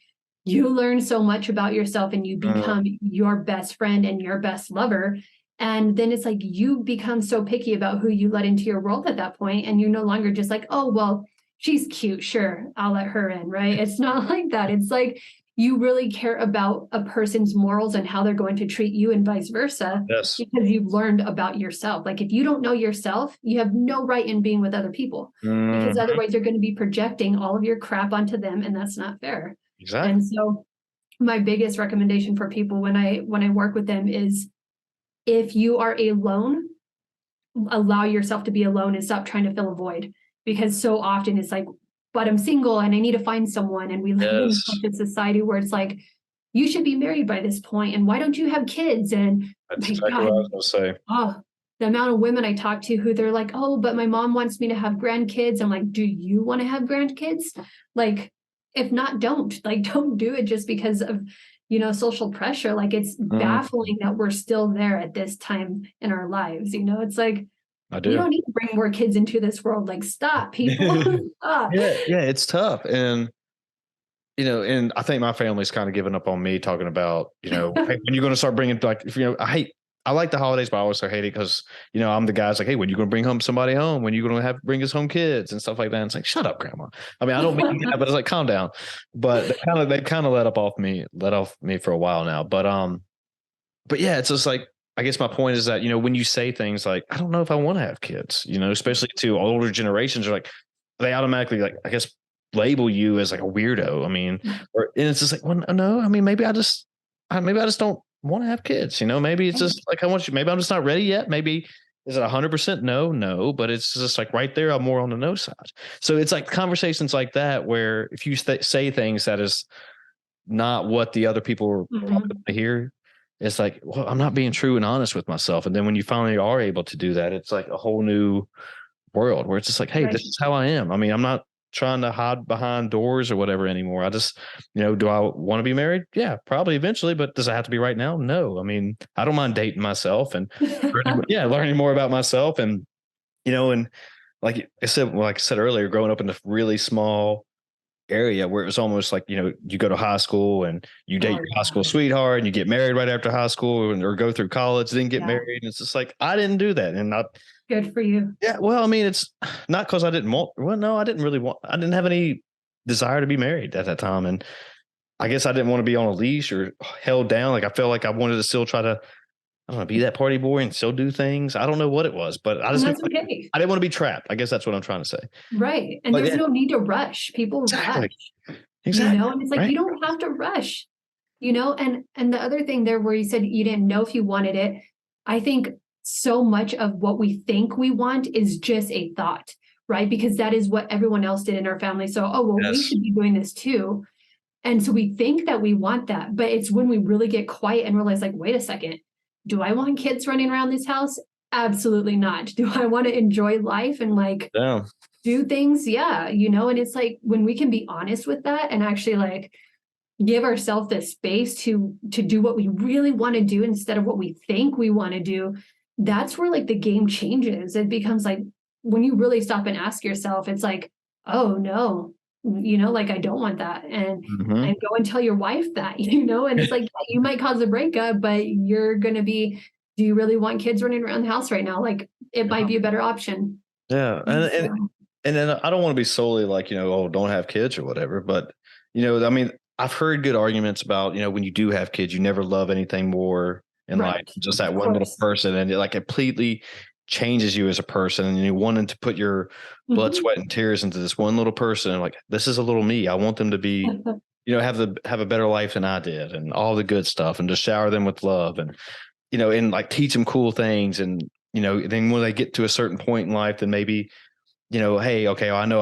you learn so much about yourself and you become your best friend and your best lover. And then it's like you become so picky about who you let into your world at that point, and you're no longer just like, oh, well, she's cute. Sure, I'll let her in, right? It's not like that. It's like you really care about a person's morals and how they're going to treat you and vice versa. Yes. Because you've learned about yourself. Like if you don't know yourself, you have no right in being with other people because otherwise you're going to be projecting all of your crap onto them, and that's not fair. Exactly. And so my biggest recommendation for people when I work with them is if you are alone, allow yourself to be alone and stop trying to fill a void, because so often it's like, but I'm single and I need to find someone. And we live in such a society where it's like, you should be married by this point, and why don't you have kids? And That's my exactly what I God, was gonna say. oh, the amount of women I talk to who they're like, oh, but my mom wants me to have grandkids. I'm like, do you want to have grandkids? Like, if not, don't. Like, don't do it just because of, social pressure. Like, it's Mm, baffling that we're still there at this time in our lives. It's like, I we do. don't need to bring more kids into this world. Like, stop, people. Stop. Yeah, it's tough. And and I think my family's kind of given up on me talking about, hey, when you're going to start bringing, like, if I like the holidays, but I also hate it because, I'm the guy's like, hey, when you going to bring home somebody home? When you going to bring us home kids and stuff like that? And it's like, shut up, grandma. I mean, I don't mean that, but it's like, calm down. But they kind of let off me for a while now. But yeah, it's just like, I guess my point is that, when you say things like, I don't know if I want to have kids, especially to older generations, are like, they automatically, like, I guess, label you as like a weirdo. I mean, and it's just like, well, no, I mean, maybe I just don't want to have kids, maybe it's just like, maybe I'm just not ready yet. Maybe is it 100% no, but it's just like right there, I'm more on the no side. So it's like conversations like that, where if you say things that is not what the other people are probably Mhm. going to hear, it's like, well, I'm not being true and honest with myself. And then when you finally are able to do that, it's like a whole new world where it's just like, hey, Right. this is how I am. I mean, I'm not trying to hide behind doors or whatever anymore. I just, do I want to be married? Yeah, probably eventually, but does it have to be right now? No. I mean, I don't mind dating myself and learning more about myself. And like I said earlier, growing up in a really small area where it was almost like, you go to high school and you date Oh, your high yeah. school sweetheart and you get married right after high school, or go through college, then get Yeah. married. And it's just like, I didn't do that. And Good for you. yeah, well, I mean, it's not because I didn't want, well, no, I didn't have any desire to be married at that time. And I guess I didn't want to be on a leash or held down. Like, I felt like I wanted to still try to, I don't know, be that party boy and still do things. I don't know what it was, but I And just, that's okay. I didn't want to be trapped. I guess that's what I'm trying to say. Right. And But there's yeah, no need to rush. People rush, exactly. Exactly. and it's like, Right. you don't have to rush, and the other thing there where you said you didn't know if you wanted it, I think so much of what we think we want is just a thought, right? Because that is what everyone else did in our family. So, oh, well, we Yes. should be doing this too. And so we think that we want that, but it's when we really get quiet and realize, like, wait a second, do I want kids running around this house? Absolutely not. Do I want to enjoy life and like Yeah. do things? Yeah, and it's like when we can be honest with that and actually like give ourselves the space to do what we really want to do instead of what we think we want to do, that's where like the game changes. It becomes like when you really stop and ask yourself, it's like, oh no, like I don't want that. And Hmm. go and tell your wife that, and it's like yeah, you might cause a breakup, but you're gonna be, do you really want kids running around the house right now? Like it might be a better option. Yeah. So And then I don't want to be solely like, oh, don't have kids or whatever. But, I mean, I've heard good arguments about, when you do have kids, you never love anything more in life, right, just of that one little course. person. And it like completely changes you as a person. And you wanting to put your blood, Mhm. sweat, and tears into this one little person. And like, this is a little me. I want them to be, have a better life than I did and all the good stuff, and just shower them with love and, and like teach them cool things. And, then when they get to a certain point in life, then maybe, hey, okay, well, I know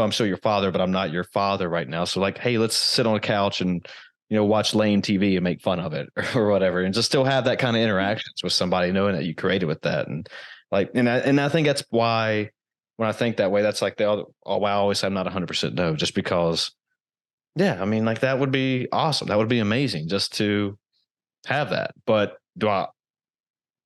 I'm still your father, but I'm not your father right now. So like, hey, let's sit on a couch and, watch lame TV and make fun of it or whatever. And just still have that kind of interactions with somebody, knowing that you created with that. And like, and I think that's why when I think that way, that's like why I always say I'm not 100% no, just because, yeah, I mean, like that would be awesome. That would be amazing just to have that. But do I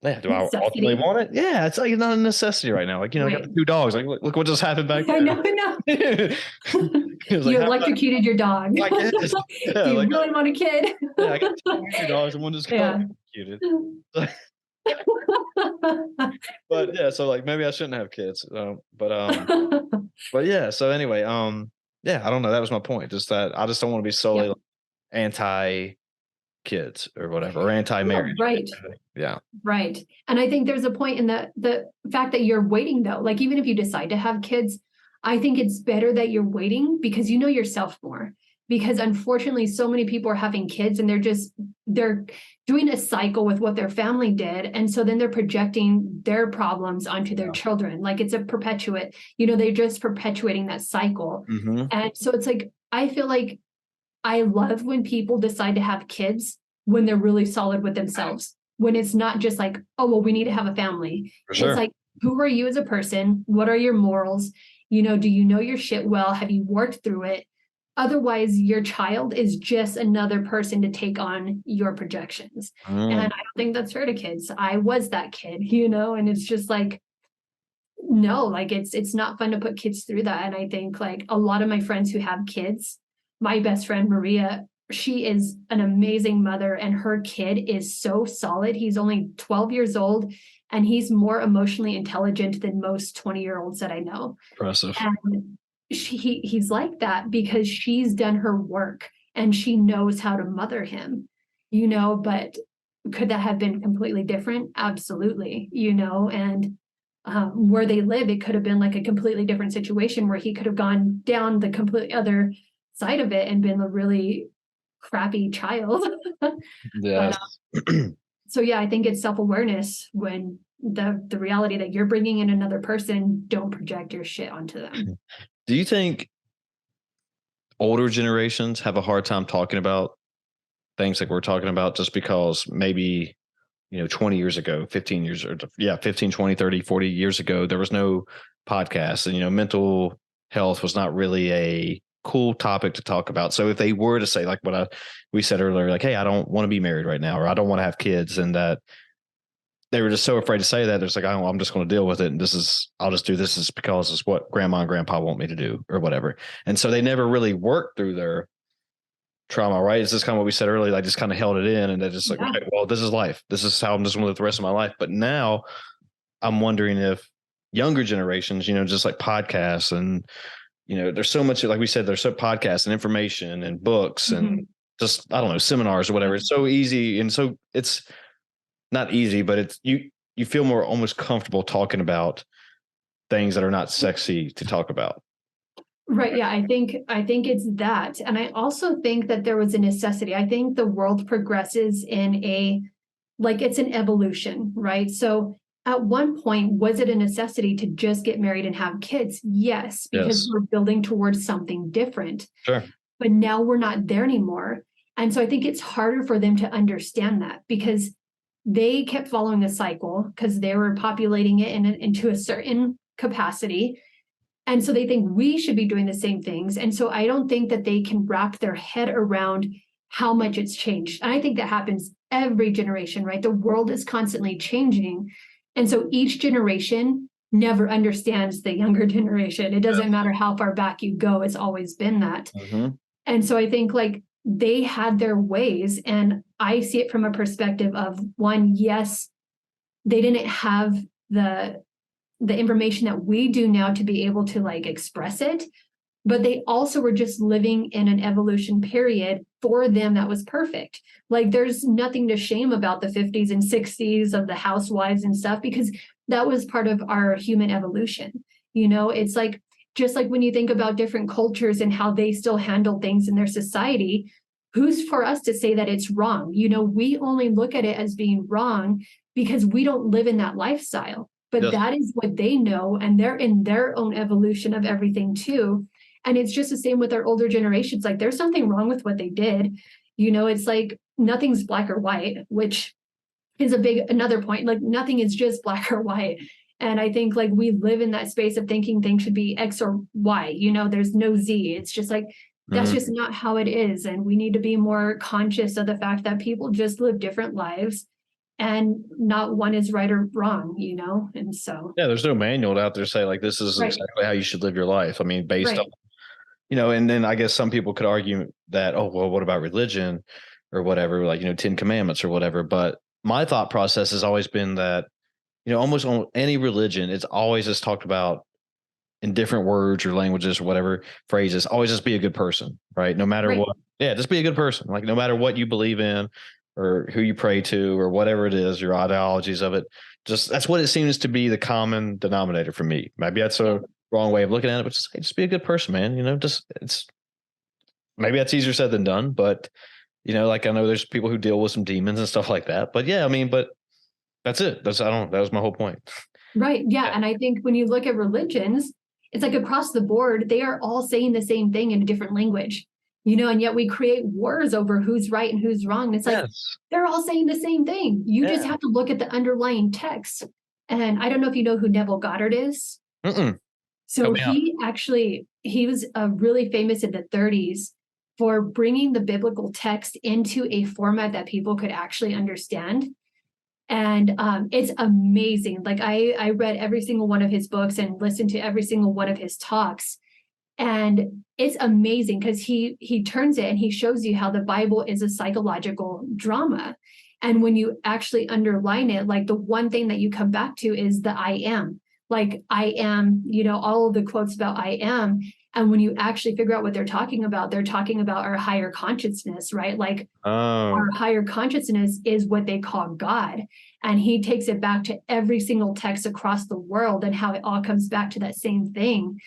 ultimately Necessity. want it? Yeah, it's like not a necessity right now. Like, I got Right. the two dogs. Like, look what just happened back I know, there. I know. It's like, You how about, electrocuted your dog. like, yes. Yeah, Do you like, really want a kid? yeah, I got two wiener dogs and one just got Yeah. electrocuted. But yeah, so like maybe I shouldn't have kids. But yeah, so anyway, yeah, I don't know. That was my point. Just that I just don't want to be solely Yep. like, anti kids or whatever, or anti No, marriage. right. Yeah. Right. And I think there's a point in the fact that you're waiting though. Like even if you decide to have kids, I think it's better that you're waiting because you know yourself more. Because unfortunately, so many people are having kids and they're doing a cycle with what their family did. And so then they're projecting their problems onto their Yeah. children. Like it's a perpetuate, they're just perpetuating that cycle. Hmm. And so it's like, I feel like I love when people decide to have kids when they're really solid with themselves, when it's not just like, oh, well, we need to have a family. For It's sure. like, who are you as a person? What are your morals? Do you know your shit well? Have you worked through it? Otherwise, your child is just another person to take on your projections. And I Mm. don't think that's fair to kids. I was that kid, and it's just like, no, like it's not fun to put kids through that. And I think like a lot of my friends who have kids, my best friend Maria, she is an amazing mother and her kid is so solid. He's only 12 years old and he's more emotionally intelligent than most 20-year-olds that I know. Impressive. And he's like that because she's done her work and she knows how to mother him, but could that have been completely different? Absolutely, and where they live, it could have been like a completely different situation where he could have gone down the complete other side of it and been a really crappy child. But Yes. so yeah, I think it's self-awareness when the reality that you're bringing in another person, don't project your shit onto them. Do you think older generations have a hard time talking about things like we're talking about just because maybe 20 years ago, 15 years or yeah, 15, 20, 30, 40 years ago, there was no podcast and, mental health was not really a cool topic to talk about. So if they were to say like we said earlier, like, hey, I don't want to be married right now, or I don't want to have kids, and that they were just so afraid to say that, it's like, I'm just going to deal with it. And I'll just do this is because it's what grandma and grandpa want me to do or whatever. And so they never really worked through their trauma, right? It's just kind of what we said earlier. I just kind of held it in and they're just like, Yeah. right, well, this is life. This is how I'm just going to live the rest of my life. But now I'm wondering if younger generations, just like podcasts and, there's so much, like we said, there's so podcasts and information and books and just, I don't know, seminars or whatever. It's so easy. And so it's not easy, but you feel more almost comfortable talking about things that are not sexy to talk about. Right. Yeah. I think it's that. And I also think that there was a necessity. I think the world progresses it's an evolution, right? So at one point, was it a necessity to just get married and have kids? Yes, because Yes. we're building towards something different. Sure. But now we're not there anymore. And so I think it's harder for them to understand that because they kept following the cycle because they were populating it into a certain capacity. And so they think we should be doing the same things. And so I don't think that they can wrap their head around how much it's changed. And I think that happens every generation, right? The world is constantly changing. And so each generation never understands the younger generation. It doesn't matter how far back you go, it's always been that. Mm-hmm. And so I think like they had their ways. And I see it from a perspective of one, yes, they didn't have the information that we do now to be able to like express it, but they also were just living in an evolution period for them that was perfect. Like there's nothing to shame about the 50s and 60s of the housewives and stuff because that was part of our human evolution. It's like just like when you think about different cultures and how they still handle things in their society, who's for us to say that it's wrong? We only look at it as being wrong because we don't live in that lifestyle. But Yes. that is what they know, and they're in their own evolution of everything too. And it's just the same with our older generations. Like there's something wrong with what they did. It's like nothing's black or white, which is another point. Like nothing is just black or white. And I think like we live in that space of thinking things should be X or Y. There's no Z. It's just like that's just not how it is. And we need to be more conscious of the fact that people just live different lives and not one is right or wrong, and so Yeah, there's no manual out there say like this is right, exactly how you should live your life. I mean, based on right, and then I guess some people could argue that, oh, well, what about religion or whatever, like, 10 commandments or whatever. But my thought process has always been that, almost on any religion, it's always just talked about in different words or languages or whatever phrases, always just be a good person, right? No matter right. what. Yeah, just be a good person. Like no matter what you believe in or who you pray to or whatever it is, your ideologies of it, just that's what it seems to be the common denominator for me. Maybe that's a wrong way of looking at it, but just be a good person, man. Just it's maybe that's easier said than done, but like I know there's people who deal with some demons and stuff like that. But yeah, I mean, but that's it. That was my whole point. Right. Yeah. Yeah. And I think when you look at religions, it's like across the board, they are all saying the same thing in a different language. and yet we create wars over who's right and who's wrong. And it's like, Yes. they're all saying the same thing. You just Yeah. have to look at the underlying text. And I don't know if you know who Neville Goddard is. Mm-mm. So Help me out. he was really famous in the 30s for bringing the biblical text into a format that people could actually understand. And it's amazing. Like I read every single one of his books and listened to every single one of his talks. And it's amazing because he turns it and he shows you how the Bible is a psychological drama. And when you actually underline it, like the one thing that you come back to is the I am. Like I am, all of the quotes about I am. And when you actually figure out what they're talking about our higher consciousness, right? Like Oh, our higher consciousness is what they call God. And he takes it back to every single text across the world and how it all comes back to that same thing.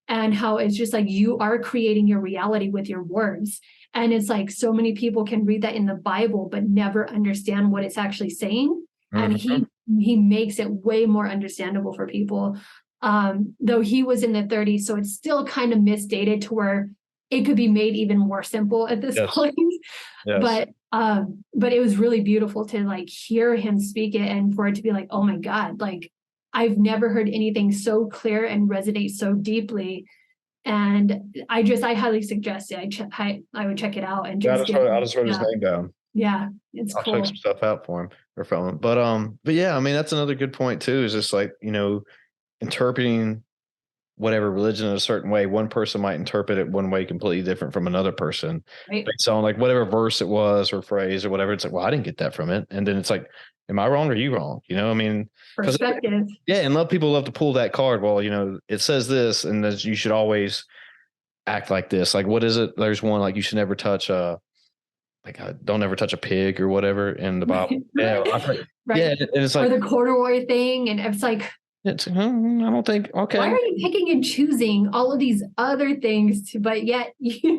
And how it's just like you are creating your reality with your words. And it's like so many people can read that in the Bible, but never understand what it's actually saying. And mhm. he makes it way more understandable for people. Though he was in the 30s, so it's still kind of misdated to where it could be made even more simple at this Yes. point. Yes. But it was really beautiful to like hear him speak it and for it to be like, oh my God, like I've never heard anything so clear and resonate so deeply. And I highly suggest it. I would check it out and Yeah, just get, I just wrote his yeah, name down. yeah, it's I'll check cool. some stuff out for him or from him. But yeah, I mean, that's another good point too, is just like, interpreting whatever religion in a certain way. One person might interpret it one way completely different from another person Right. based on like whatever verse it was or phrase or whatever. It's like, well, I didn't get that from it. And then it's like, am I wrong or are you wrong? I mean, because Perspective. yeah, and people love to pull that card. Well, it says this, and that you should always act like this. Like, what is it? There's one like you should never touch don't ever touch a pig or whatever in the Bible. Yeah, yeah, Right. and it's Or like the corduroy thing. And it's like, I don't think why okay. are you picking and choosing all of these other things but yet you're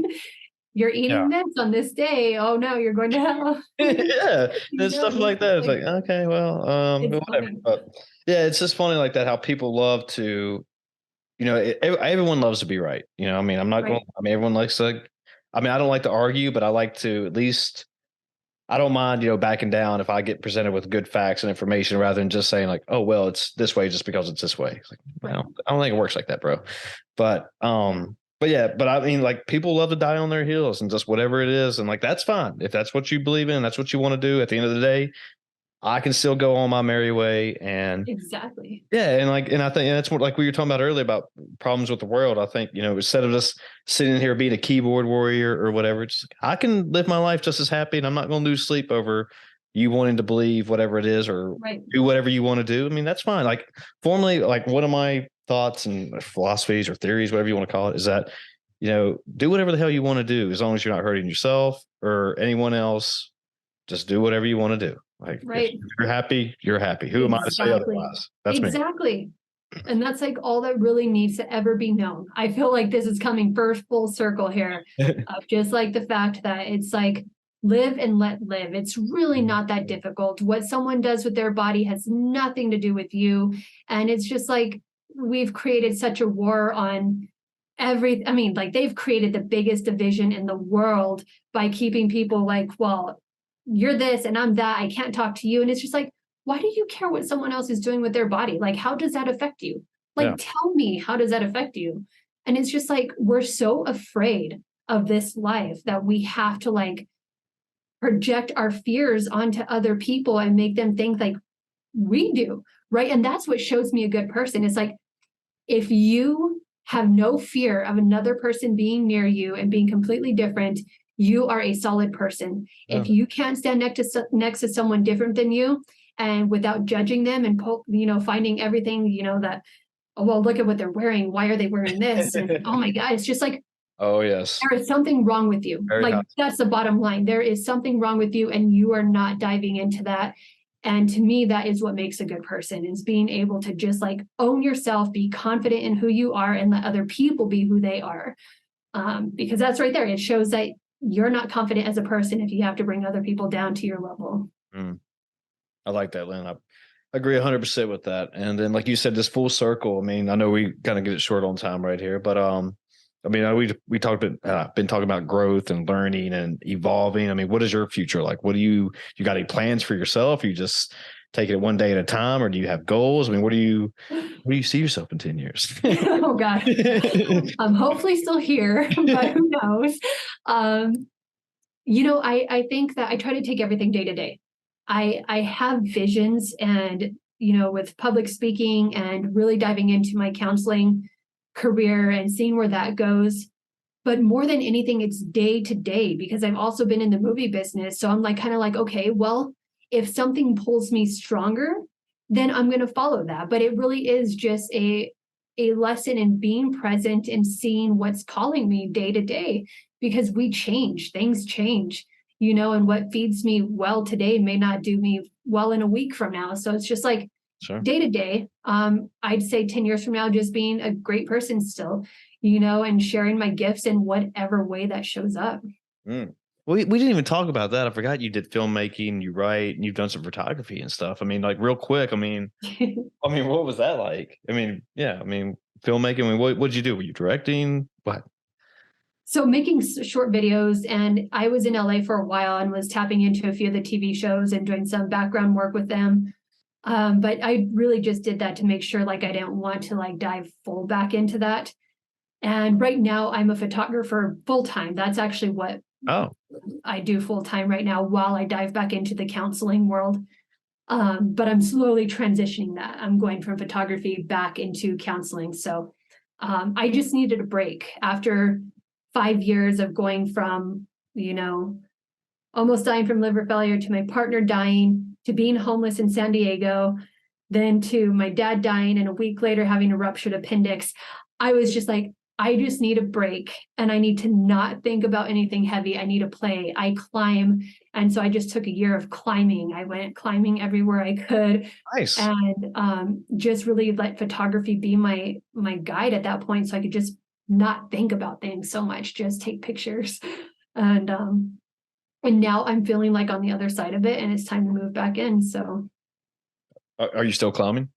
Yeah. eating this on this day? Oh no, you're going to hell. Yeah, and stuff It's like just that. It's like, like, okay, well, it's whatever. funny. But yeah, it's just funny like that how people love to, everyone loves to be right. I mean, Right. everyone likes to, I mean, I don't like to argue, but I like to at least, I don't mind, backing down if I get presented with good facts and information rather than just saying like, oh, well, it's this way just because it's this way. It's like, Right. I don't think it works like that, bro. But yeah, but I mean, like people love to die on their heels and just whatever it is. And like, that's fine. If that's what you believe in, that's what you want to do. At the end of the day, I can still go on my merry way. And Exactly. yeah, and I think and that's what like we were talking about earlier about problems with the world. I think, instead of just sitting here being a keyboard warrior or whatever, just I can live my life just as happy and I'm not going to lose sleep over you wanting to believe whatever it is or Right. do whatever you want to do. I mean, that's fine. Like formally, like one of my thoughts and philosophies or theories, whatever you want to call it, is that, do whatever the hell you want to do as long as you're not hurting yourself or anyone else. Just do whatever you want to do. Like if Right. you're happy, you're happy. Who am I to say Exactly. otherwise? That's me. Exactly. And that's like all that really needs to ever be known. I feel like this is coming first full circle here of just like the fact that it's like live and let live. It's really not that difficult. What someone does with their body has nothing to do with you. And it's just like we've created such a war on I mean, like they've created the biggest division in the world by keeping people like, well, you're this and I'm that. I can't talk to you. And it's just like, why do you care what someone else is doing with their body? Like, how does that affect you? Like, Yeah. tell me, how does that affect you? And it's just like, we're so afraid of this life that we have to like project our fears onto other people and make them think like we do. Right. And that's what shows me a good person. It's like, if you have no fear of another person being near you and being completely different, you are a solid person. Yeah. If you can't stand next to someone different than you and without judging them and finding everything, that, oh, well, look at what they're wearing. Why are they wearing this? And oh my God, it's just like Oh yes. there is something wrong with you. Very Like hot. that's the bottom line. There is something wrong with you and you are not diving into that. And to me, that is what makes a good person is being able to just like own yourself, be confident in who you are and let other people be who they are. Because that's right there. It shows that you're not confident as a person if you have to bring other people down to your level. Mm. I like that, Lynn. I agree 100% with that. And then, like you said, this full circle. I mean, I know we kind of get it short on time right here, but I mean, we talked about been talking about growth and learning and evolving. I mean, what is your future like? What do you got any plans for yourself? You just taking it one day at a time, or do you have goals? I mean, where do you see yourself in 10 years? Oh gosh, I'm hopefully still here, but who knows? I think that I try to take everything day to day. I have visions, and with public speaking and really diving into my counseling career and seeing where that goes. But more than anything, it's day to day, because I've also been in the movie business. So I'm like, kind of like, okay, well, if something pulls me stronger, then I'm going to follow that. But it really is just a lesson in being present and seeing what's calling me day to day, because we change, things change, and what feeds me well today may not do me well in a week from now. So it's just like Sure. day to day. I'd say 10 years from now, just being a great person still, and sharing my gifts in whatever way that shows up. Mm. We didn't even talk about that. I forgot you did filmmaking, you write, and you've done some photography and stuff. I mean, like real quick. I mean, what was that like? I mean, yeah. I mean, filmmaking. I mean, what did you do? Were you directing? What? So making short videos, and I was in LA for a while and was tapping into a few of the TV shows and doing some background work with them. But I really just did that to make sure like I didn't want to like dive full back into that. And right now I'm a photographer full time. That's actually what Oh, I do full time right now while I dive back into the counseling world. But I'm slowly transitioning that. I'm going from photography back into counseling. So I just needed a break after 5 years of going from, almost dying from liver failure, to my partner dying, to being homeless in San Diego, then to my dad dying, and a week later having a ruptured appendix. I was just like, I just need a break, and I need to not think about anything heavy. I need to play. I climb. And so I just took a year of climbing. I went climbing everywhere I could, nice. and just really let photography be my guide at that point. So I could just not think about things so much, just take pictures. And now I'm feeling like on the other side of it, and it's time to move back in. So, Are you still climbing?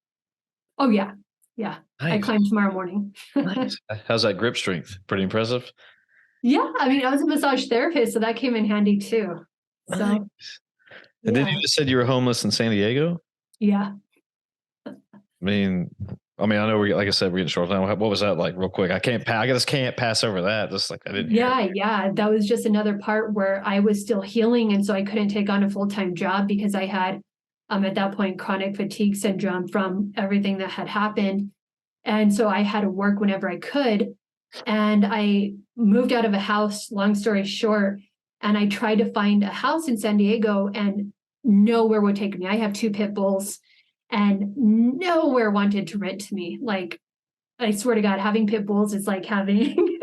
oh yeah, yeah. I Nice. climb tomorrow morning. Nice. How's that grip strength? Pretty impressive. Yeah, I mean, I was a massage therapist, so that came in handy too. Nice. So, And then you yeah, just said you were homeless in San Diego. yeah. I know like I said, we're getting short now. What was that like, real quick? I just can't pass over that. Just like I didn't hear. Yeah. That was just another part where I was still healing. And so I couldn't take on a full-time job because I had, at that point, chronic fatigue syndrome from everything that had happened. And so I had to work whenever I could. And I moved out of a house, long story short, and I tried to find a house in San Diego, and nowhere would take me. I have 2 pit bulls, and nowhere wanted to rent to me. Like, I swear to God, having pit bulls is like having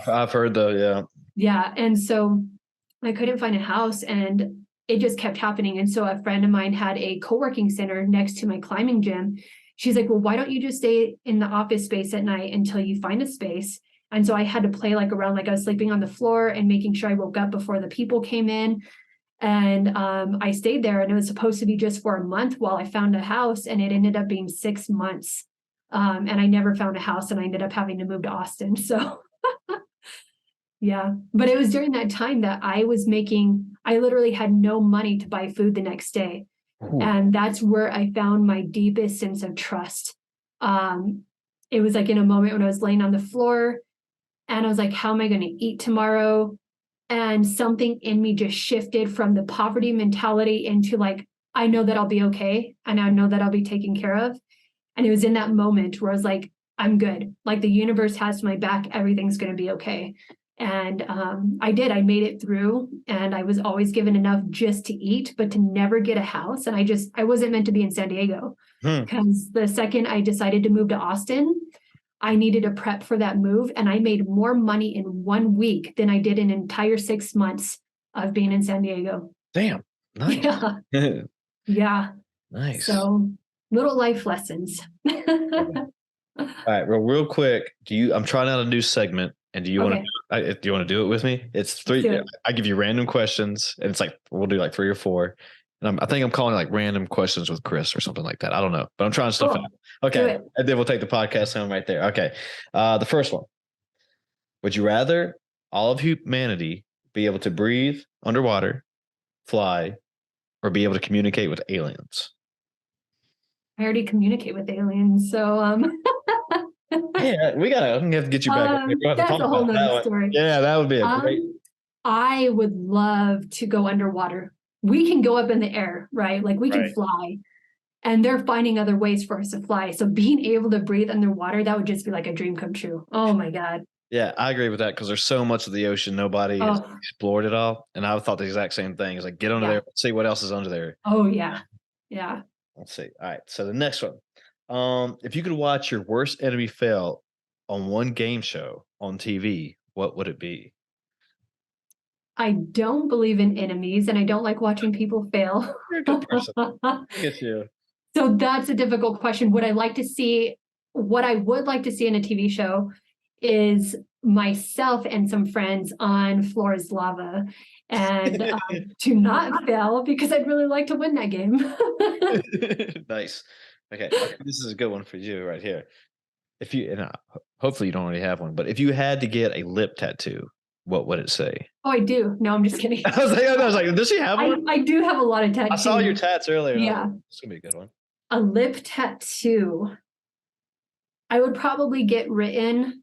I've heard though. Yeah. yeah. And so I couldn't find a house, and it just kept happening. And so a friend of mine had a co-working center next to my climbing gym. She's like, well, why don't you just stay in the office space at night until you find a space? And so I had to play like around, like I was sleeping on the floor and making sure I woke up before the people came in. And I stayed there, and it was supposed to be just for a month while I found a house, and it ended up being 6 months. And I never found a house, and I ended up having to move to Austin. So yeah, but it was during that time that I literally had no money to buy food the next day. Ooh. And that's where I found my deepest sense of trust. It was like in a moment when I was laying on the floor, and I was like, how am I going to eat tomorrow? And something in me just shifted from the poverty mentality into like, I know that I'll be okay, and I know that I'll be taken care of. And it was in that moment where I was like, I'm good. Like the universe has my back. Everything's going to be okay. And I did. I made it through, and I was always given enough just to eat, but to never get a house. And I wasn't meant to be in San Diego, because the second I decided to move to Austin, I needed to prep for that move. And I made more money in 1 week than I did in an entire 6 months of being in San Diego. Damn. Nice. Yeah. Yeah. Nice. So little life lessons. All right. Well, real quick, I'm trying out a new segment, and do you want to do it with me? It's 3. I give you random questions, and it's like we'll do like 3 or 4. And I think I'm calling it like random questions with Chris or something like that. I don't know, but I'm trying stuff out. Okay, and then we'll take the podcast home right there. Okay, the first one: Would you rather all of humanity be able to breathe underwater, fly, or be able to communicate with aliens? I already communicate with aliens, so Yeah, I'm gonna have to get you back. We'll have to that's talk a whole about nother that one. story. Yeah, that would be a great. I would love to go underwater. We can go up in the air, right? Like we can Right. fly, and they're finding other ways for us to fly. So being able to breathe underwater, that would just be like a dream come true. Oh my God. Yeah, I agree with that because there's so much of the ocean nobody has Oh, explored it all, and I thought the exact same thing. It's like get under yeah. there, see what else is under there. Oh, yeah. Yeah. Let's see. All right, so the next one, if you could watch your worst enemy fail on one game show on TV, what would it be? I don't believe in enemies and I don't like watching people fail. You're a good person. Look at you. So that's a difficult question. What I would like to see in a TV show is myself and some friends on Floor is Lava and to not fail because I'd really like to win that game. Nice. Okay, this is a good one for you right here. If you and hopefully you don't already have one, but if you had to get a lip tattoo, what would it say? Oh, I do. No, I'm just kidding. I was like, does she have one? I do have a lot of tattoos. I saw your tats earlier. Yeah. It's gonna be a good one. A lip tattoo. I would probably get written,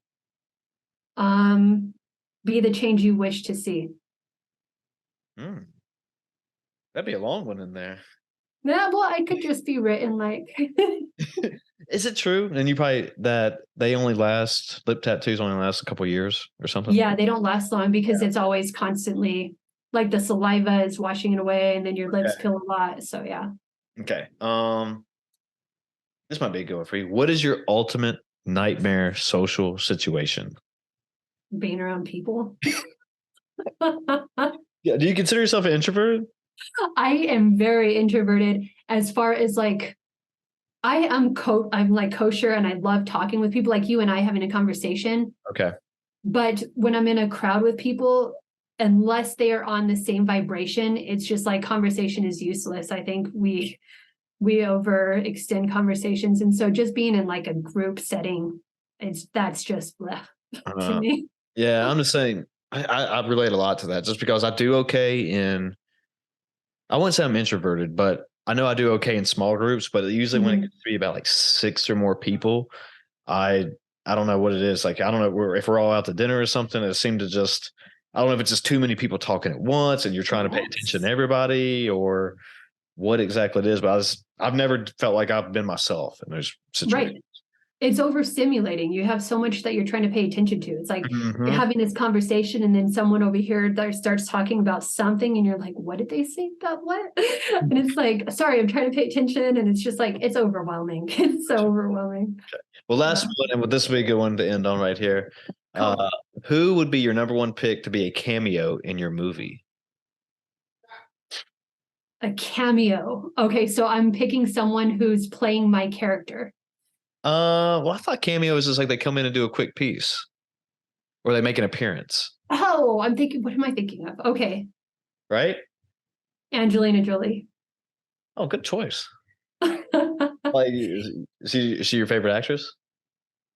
be the change you wish to see. Mm, that'd be a long one in there. Yeah, well, I could just be written like Is it true? And you probably that they only last lip tattoos only last a couple years or something. yeah, they don't last long because it's always constantly like the saliva is washing it away and then your lips peel a lot. So yeah. Okay. This might be a good one for you. What is your ultimate nightmare social situation? Being around people. Yeah. Do you consider yourself an introvert? I am very introverted as far as like I'm like kosher and I love talking with people like you and I having a conversation. Okay. But when I'm in a crowd with people, unless they are on the same vibration, it's just like conversation is useless. I think we overextend conversations. And so just being in like a group setting, that's just bleh to me. Yeah, I'm just saying I relate a lot to that just because I do okay I wouldn't say I'm introverted, but I know I do okay in small groups, but usually when it gets to be about like 6 or more people, I I don't know what it is. Like I don't know if we're all out to dinner or something. It seemed to just I don't know if it's just too many people talking at once and you're trying to pay attention to everybody or what exactly it is. But I've never felt like I've been myself in those situations. Right. It's overstimulating. You have so much that you're trying to pay attention to. It's like you're having this conversation and then someone over here that starts talking about something and you're like, what did they say about what? And it's like, sorry, I'm trying to pay attention. And it's just like, it's overwhelming. It's so overwhelming. Well, last one, and this will be a good one to end on right here. Cool. Who would be your number one pick to be a cameo in your movie? A cameo. Okay, so I'm picking someone who's playing my character. Well, I thought cameo was just like they come in and do a quick piece, or they make an appearance. Oh, I'm thinking, what am I thinking of? Okay, Right? Angelina Jolie. Oh, good choice. Like, is she your favorite actress?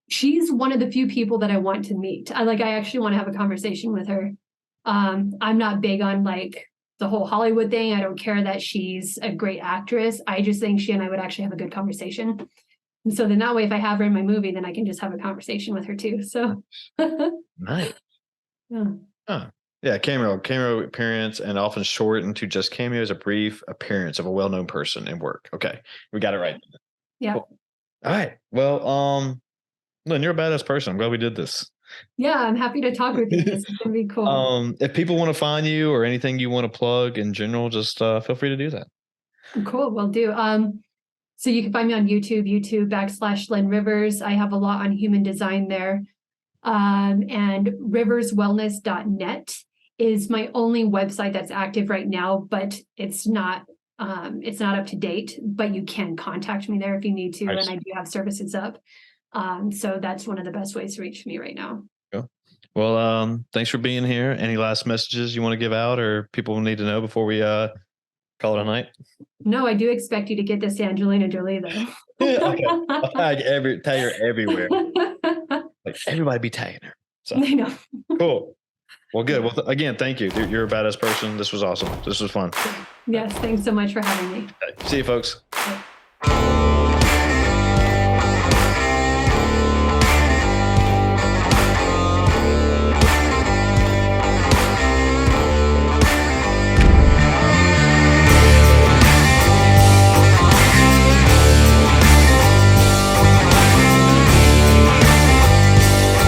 She's one of the few people that I want to meet. I actually want to have a conversation with her. I'm not big on like the whole Hollywood thing. I don't care that she's a great actress. I just think she and I would actually have a good conversation. And so then that way, if I have her in my movie, then I can just have a conversation with her too. So Nice. yeah. Huh. Yeah, cameo appearance and often shortened to just cameo as a brief appearance of a well-known person in work. Okay, we got it right. Yeah. Cool. All right. Well, Lynn, you're a badass person. I'm glad we did this. Yeah, I'm happy to talk with you. This is gonna be cool. If people want to find you or anything you want to plug in general, just feel free to do that. Cool, will do. So you can find me on YouTube.com/Linn Rivers. I have a lot on human design there. And riverswellness.net is my only website that's active right now, but it's not up to date, but you can contact me there if you need to. Nice. And I do have services up. So that's one of the best ways to reach me right now. Cool. Well, thanks for being here. Any last messages you want to give out or people need to know before we call it a night? No, I do expect you to get this Angelina Jolie though. Okay. I'll tag her everywhere. Like everybody be tagging her. So I know. cool. Well, good. Well, again, thank you. You're a badass person. This was awesome. This was fun. Yes, thanks so much for having me. Okay. See you, folks. Okay.